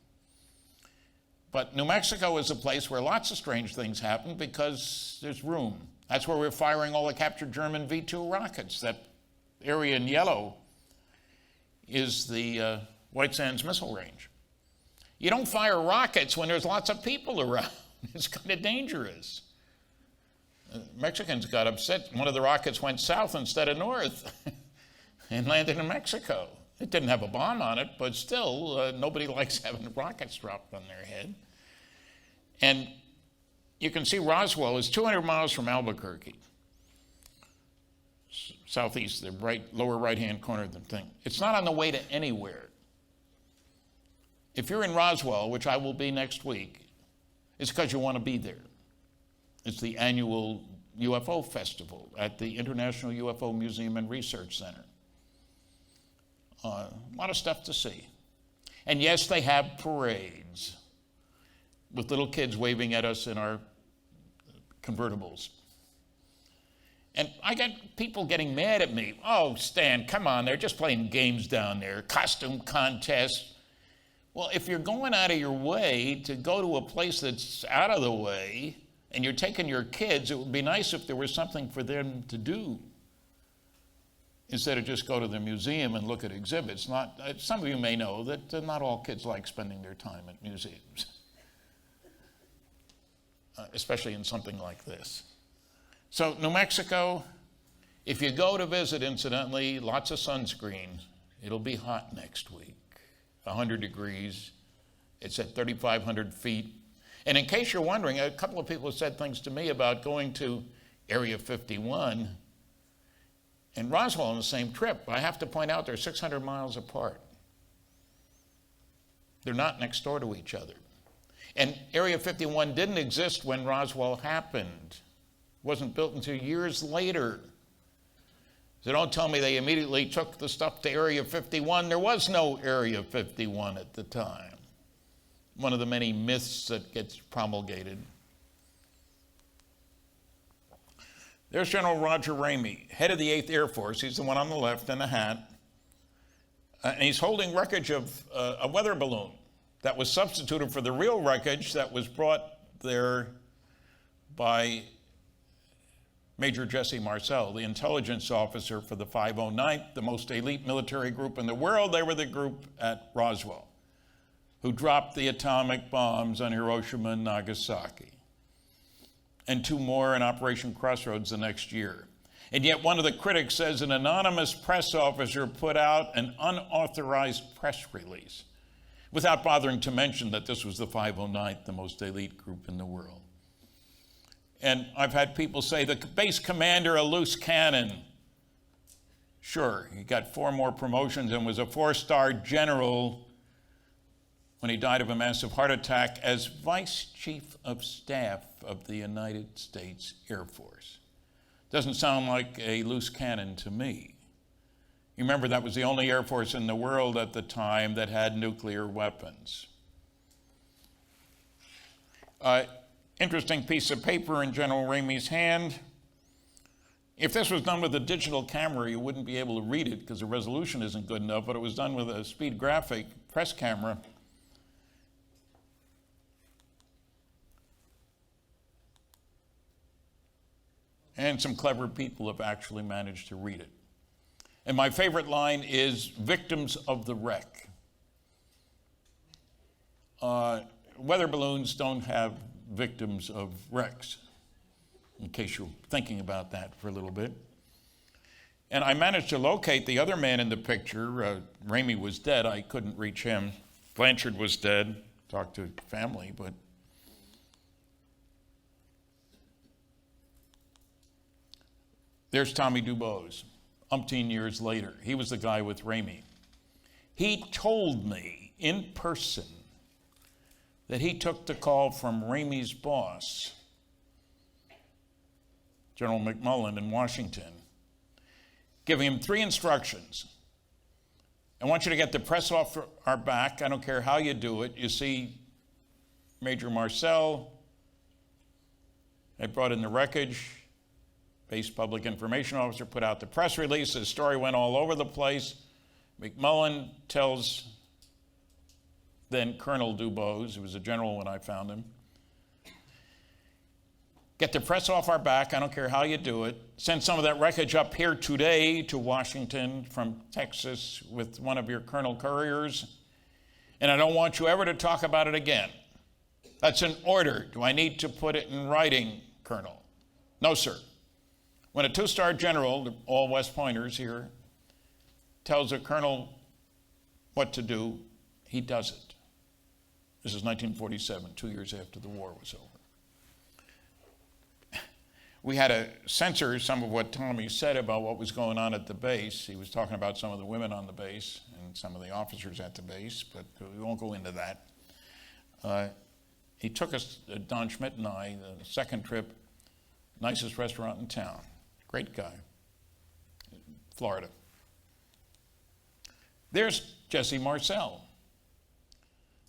But New Mexico is a place where lots of strange things happen because there's room. That's where we're firing all the captured German V-2 rockets. That area in yellow is the White Sands Missile Range. You don't fire rockets when there's lots of people around. It's kind of dangerous. Mexicans got upset. One of the rockets went south instead of north and landed in Mexico. It didn't have a bomb on it, but still, nobody likes having rockets dropped on their head. And you can see Roswell is 200 miles from Albuquerque. Southeast, the lower right-hand corner of the thing. It's not on the way to anywhere. If you're in Roswell, which I will be next week, it's because you want to be there. It's the annual UFO Festival at the International UFO Museum and Research Center. A lot of stuff to see. And yes, they have parades with little kids waving at us in our convertibles. And I got people getting mad at me. Oh, Stan, come on, they're just playing games down there. Costume contests. Well, if you're going out of your way to go to a place that's out of the way and you're taking your kids, it would be nice if there was something for them to do instead of just go to the museum and look at exhibits. Some of you may know that not all kids like spending their time at museums, especially in something like this. So New Mexico, if you go to visit, incidentally, lots of sunscreen. It'll be hot next week, 100 degrees. It's at 3,500 feet. And in case you're wondering, a couple of people have said things to me about going to Area 51 and Roswell on the same trip. I have to point out they're 600 miles apart. They're not next door to each other. And Area 51 didn't exist when Roswell happened. It wasn't built until years later. So don't tell me they immediately took the stuff to Area 51. There was no Area 51 at the time. One of the many myths that gets promulgated. There's General Roger Ramey, head of the 8th Air Force. He's the one on the left in the hat. And he's holding wreckage of a weather balloon that was substituted for the real wreckage that was brought there by Major Jesse Marcel, the intelligence officer for the 509th, the most elite military group in the world. They were the group at Roswell who dropped the atomic bombs on Hiroshima and Nagasaki, and 2 more in Operation Crossroads the next year. And yet one of the critics says an anonymous press officer put out an unauthorized press release without bothering to mention that this was the 509th, the most elite group in the world. And I've had people say the base commander, a loose cannon. Sure, he got 4 more promotions and was a 4-star general when he died of a massive heart attack as Vice Chief of Staff of the United States Air Force. Doesn't sound like a loose cannon to me. You remember that was the only Air Force in the world at the time that had nuclear weapons. Interesting piece of paper in General Ramey's hand. If this was done with a digital camera, you wouldn't be able to read it because the resolution isn't good enough, but it was done with a speed graphic press camera. And some clever people have actually managed to read it. And my favorite line is, victims of the wreck. Weather balloons don't have victims of wrecks, in case you're thinking about that for a little bit. And I managed to locate the other man in the picture. Ramey was dead. I couldn't reach him. Blanchard was dead. Talked to family, but there's Tommy DuBose, umpteen years later. He was the guy with Ramey. He told me in person that he took the call from Ramey's boss, General McMullen in Washington, giving him 3 instructions. I want you to get the press off our back. I don't care how you do it. You see, Major Marcel had brought in the wreckage. Base Public Information Officer put out the press release. The story went all over the place. McMullen tells then Colonel DuBose, who was a general when I found him, get the press off our back. I don't care how you do it. Send some of that wreckage up here today to Washington from Texas with one of your Colonel couriers. And I don't want you ever to talk about it again. That's an order. Do I need to put it in writing, Colonel? No, sir. When a 2-star general, all West Pointers here, tells a colonel what to do, he does it. This is 1947, 2 years after the war was over. We had to censor some of what Tommy said about what was going on at the base. He was talking about some of the women on the base and some of the officers at the base, but we won't go into that. He took us, Don Schmidt and I, the second trip, nicest restaurant in town. Great guy, Florida. There's Jesse Marcel,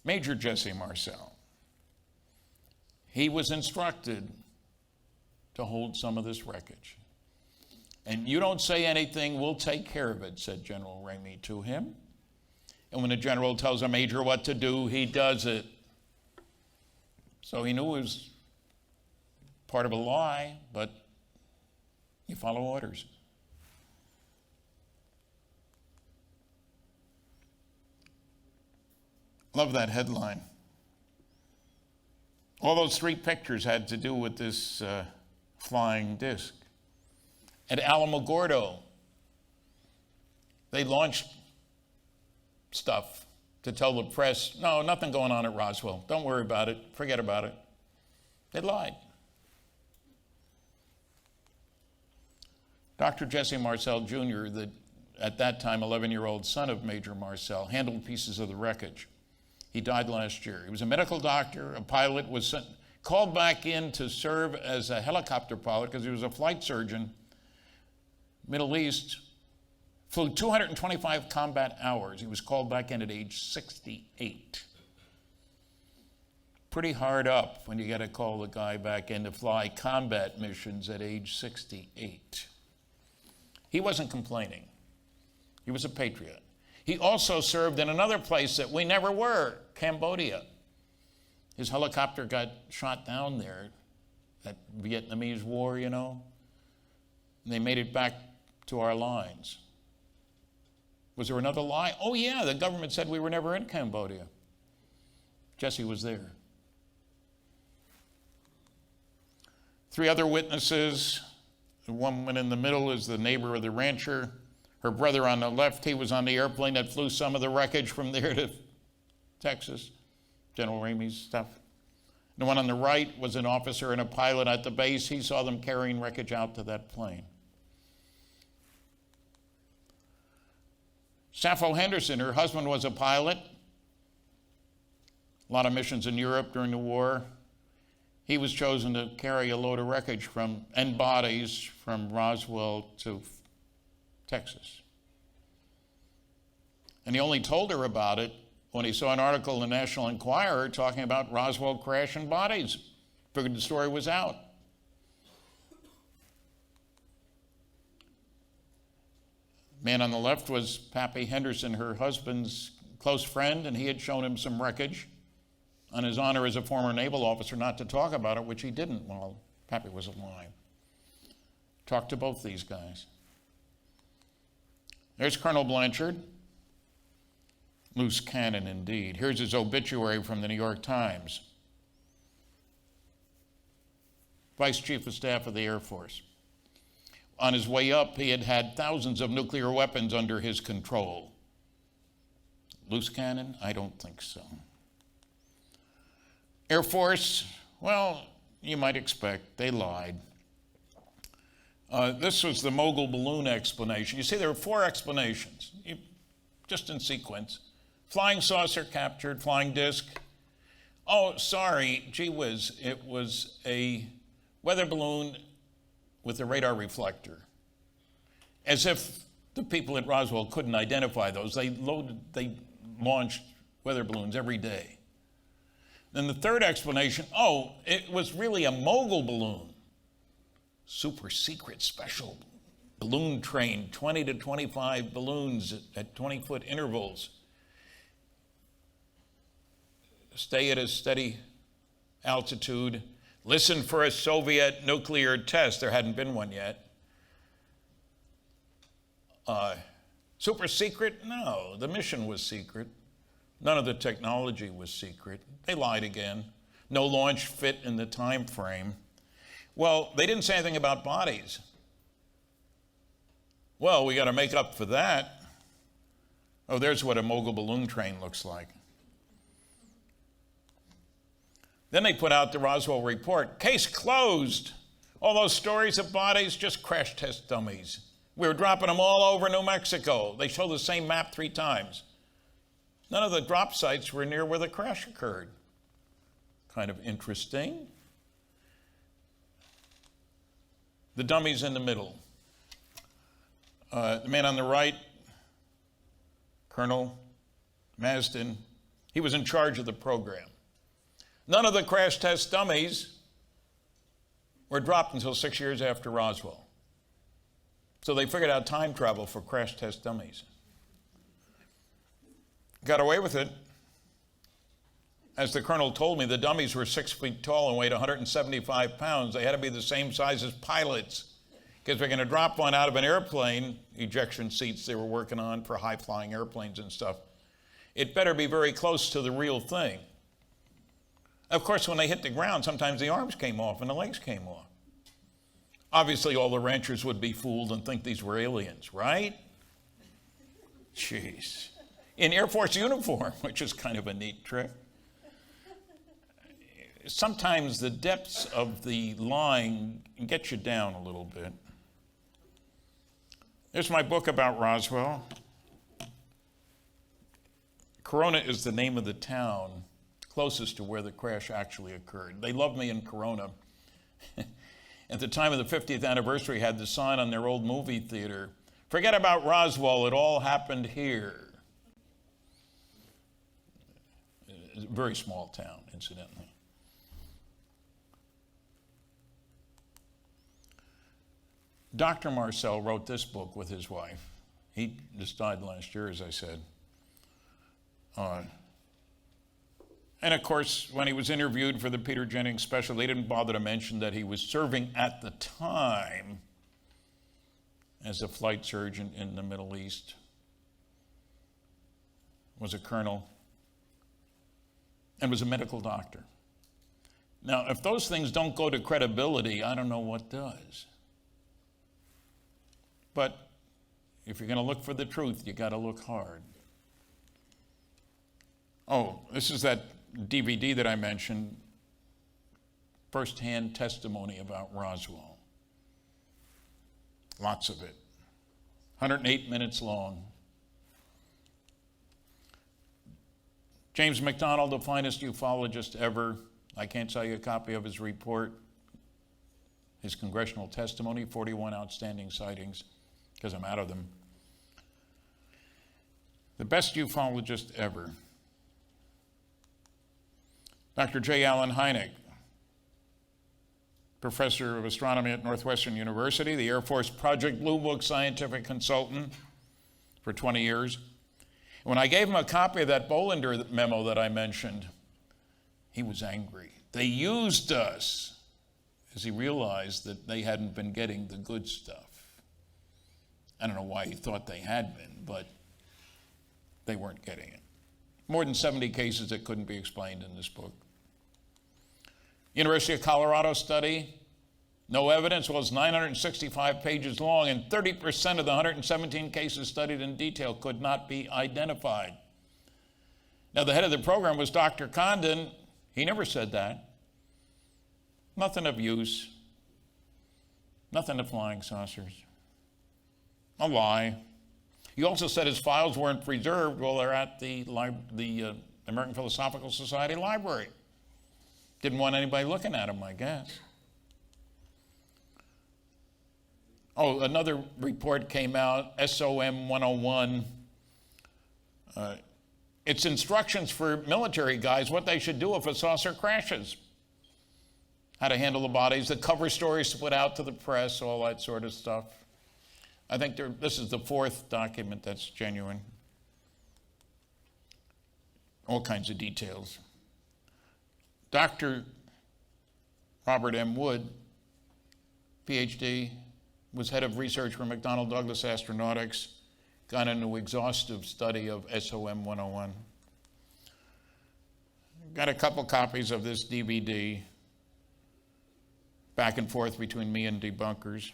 Major Jesse Marcel. He was instructed to hold some of this wreckage. And you don't say anything, we'll take care of it, said General Ramey to him. And when the general tells a major what to do, he does it. So he knew it was part of a lie, but you follow orders. Love that headline. All those 3 pictures had to do with this flying disc. At Alamogordo, they launched stuff to tell the press, no, nothing going on at Roswell. Don't worry about it. Forget about it. They lied. Dr. Jesse Marcel Jr., the at that time 11-year-old son of Major Marcel, handled pieces of the wreckage. He died last year. He was a medical doctor, a pilot, was called back in to serve as a helicopter pilot because he was a flight surgeon. Middle East, flew 225 combat hours. He was called back in at age 68. Pretty hard up when you got to call the guy back in to fly combat missions at age 68. He wasn't complaining. He was a patriot. He also served in another place that we never were, Cambodia. His helicopter got shot down there, that Vietnamese war, you know. And they made it back to our lines. Was there another lie? Oh yeah, the government said we were never in Cambodia. Jesse was there. 3 other witnesses. The woman in the middle is the neighbor of the rancher. Her brother on the left, he was on the airplane that flew some of the wreckage from there to Texas, General Ramey's stuff. The one on the right was an officer and a pilot at the base. He saw them carrying wreckage out to that plane. Sappho Henderson, her husband was a pilot. A lot of missions in Europe during the war. He was chosen to carry a load of wreckage and bodies from Roswell to Texas. And he only told her about it when he saw an article in the National Enquirer talking about Roswell crash and bodies. Figured the story was out. Man on the left was Pappy Henderson, her husband's close friend, and he had shown him some wreckage on his honor as a former naval officer not to talk about it, which he didn't while Pappy was alive. Talked to both these guys. There's Colonel Blanchard. Loose cannon indeed. Here's his obituary from the New York Times. Vice Chief of Staff of the Air Force. On his way up, he had had thousands of nuclear weapons under his control. Loose cannon? I don't think so. Air Force, well, you might expect, they lied. This was the mogul balloon explanation. You see, there were 4 explanations, just in sequence. Flying saucer captured, flying disc. Oh, sorry, gee whiz, it was a weather balloon with a radar reflector. As if the people at Roswell couldn't identify those. They launched weather balloons every day. Then the 3rd explanation, oh, it was really a mogul balloon. Super secret special balloon train, 20 to 25 balloons at 20-foot intervals. Stay at a steady altitude. Listen for a Soviet nuclear test. There hadn't been one yet. Super secret? No, the mission was secret. None of the technology was secret. They lied again. No launch fit in the time frame. Well, they didn't say anything about bodies. Well, we got to make up for that. Oh, there's what a mogul balloon train looks like. Then they put out the Roswell report. Case closed. All those stories of bodies, just crash test dummies. We were dropping them all over New Mexico. They show the same map 3 times. None of the drop sites were near where the crash occurred. Kind of interesting. The dummies in the middle. The man on the right, Colonel Marsden, he was in charge of the program. None of the crash test dummies were dropped until 6 years after Roswell. So they figured out time travel for crash test dummies. got away with it. As the colonel told me, the dummies were 6 feet tall and weighed 175 pounds. They had to be the same size as pilots, because we're going to drop one out of an airplane, ejection seats they were working on for high-flying airplanes and stuff. It better be very close to the real thing. Of course, when they hit the ground, sometimes the arms came off and the legs came off. Obviously, all the ranchers would be fooled and think these were aliens, right? Jeez. In Air Force uniform, which is kind of a neat trick. Sometimes the depths of the lying get you down a little bit. There's my book about Roswell. Corona is the name of the town closest to where the crash actually occurred. They love me in Corona. At the time of the 50th anniversary, had the sign on their old movie theater, "Forget about Roswell, it all happened here." It's a very small town, incidentally. Dr. Marcel wrote this book with his wife. He just died last year, as I said. And of course, when he was interviewed for the Peter Jennings special, they didn't bother to mention that he was serving at the time as a flight surgeon in the Middle East, was a colonel, and was a medical doctor. Now, if those things don't go to credibility, I don't know what does. But if you're going to look for the truth, you got to look hard. Oh, this is that DVD that I mentioned, first-hand testimony about Roswell. Lots of it. 108 minutes long. James McDonnell, the finest ufologist ever. I can't tell you a copy of his report, his congressional testimony, 41 outstanding sightings, because I'm out of them. The best ufologist ever. Dr. J. Allen Hynek, professor of astronomy at Northwestern University, the Air Force Project Blue Book scientific consultant for 20 years. When I gave him a copy of that Bolender memo that I mentioned, he was angry. They used us, as he realized that they hadn't been getting the good stuff. I don't know why he thought they had been, but they weren't getting it. More than 70 cases that couldn't be explained in this book. University of Colorado study, no evidence, was 965 pages long, and 30% of the 117 cases studied in detail could not be identified. Now, the head of the program was Dr. Condon. He never said that. Nothing of use. Nothing of flying saucers. A lie. He also said his files weren't preserved while they're at the American Philosophical Society library. Didn't want anybody looking at them, I guess. Oh, another report came out, SOM 101. It's instructions for military guys what they should do if a saucer crashes. How to handle the bodies, the cover stories to put out to the press, all that sort of stuff. I think this is the fourth document that's genuine. All kinds of details. Dr. Robert M. Wood, PhD, was head of research for McDonnell Douglas Astronautics, got into exhaustive study of SOM 101. Got a couple copies of this DVD, back and forth between me and debunkers.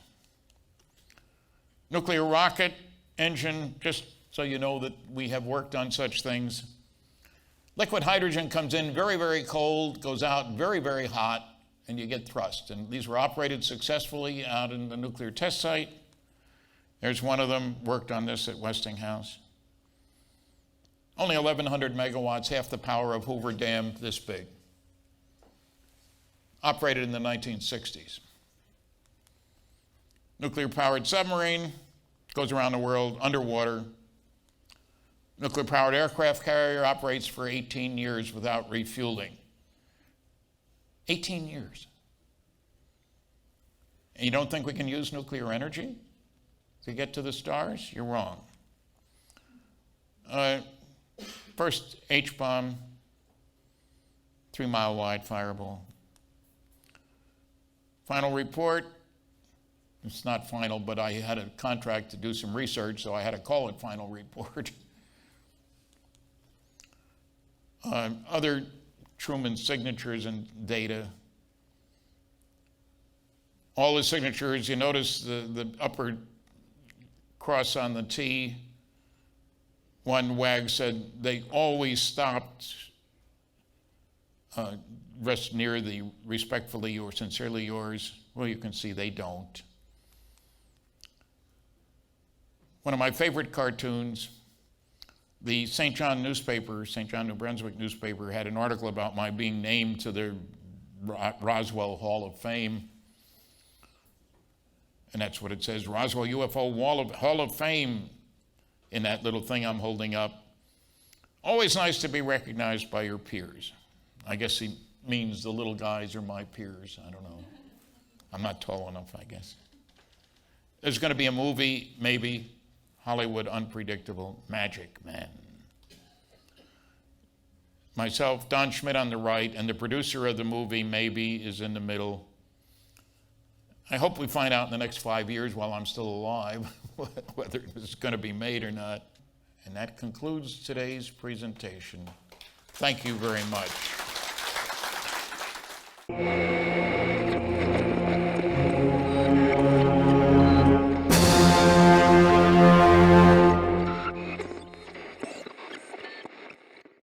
Nuclear rocket engine, just so you know that we have worked on such things. Liquid hydrogen comes in very, very cold, goes out very, very hot, and you get thrust. And these were operated successfully out in the nuclear test site. There's one of them, worked on this at Westinghouse. Only 1,100 megawatts, half the power of Hoover Dam, this big. Operated in the 1960s. Nuclear-powered submarine, goes around the world underwater. Nuclear-powered aircraft carrier operates for 18 years without refueling. 18 years. And you don't think we can use nuclear energy to get to the stars? You're wrong. First H-bomb, 3-mile wide fireball. Final report, it's not final, but I had a contract to do some research, so I had to call it final report. Other Truman signatures and data. All the signatures, you notice the upper cross on the T. One wag said they always stopped, rest near the respectfully or sincerely yours. Well, you can see they don't. One of my favorite cartoons, the St. John newspaper, St. John, New Brunswick newspaper, had an article about my being named to the Roswell Hall of Fame. And that's what it says, Roswell UFO Hall of Fame, in that little thing I'm holding up. Always nice to be recognized by your peers. I guess he means the little guys are my peers. I don't know. I'm not tall enough, I guess. There's going to be a movie, maybe, Hollywood Unpredictable, MAJIC Man. Myself, Don Schmidt on the right, and the producer of the movie, maybe, is in the middle. I hope we find out in the next 5 years while I'm still alive whether it's going to be made or not. And that concludes today's presentation. Thank you very much.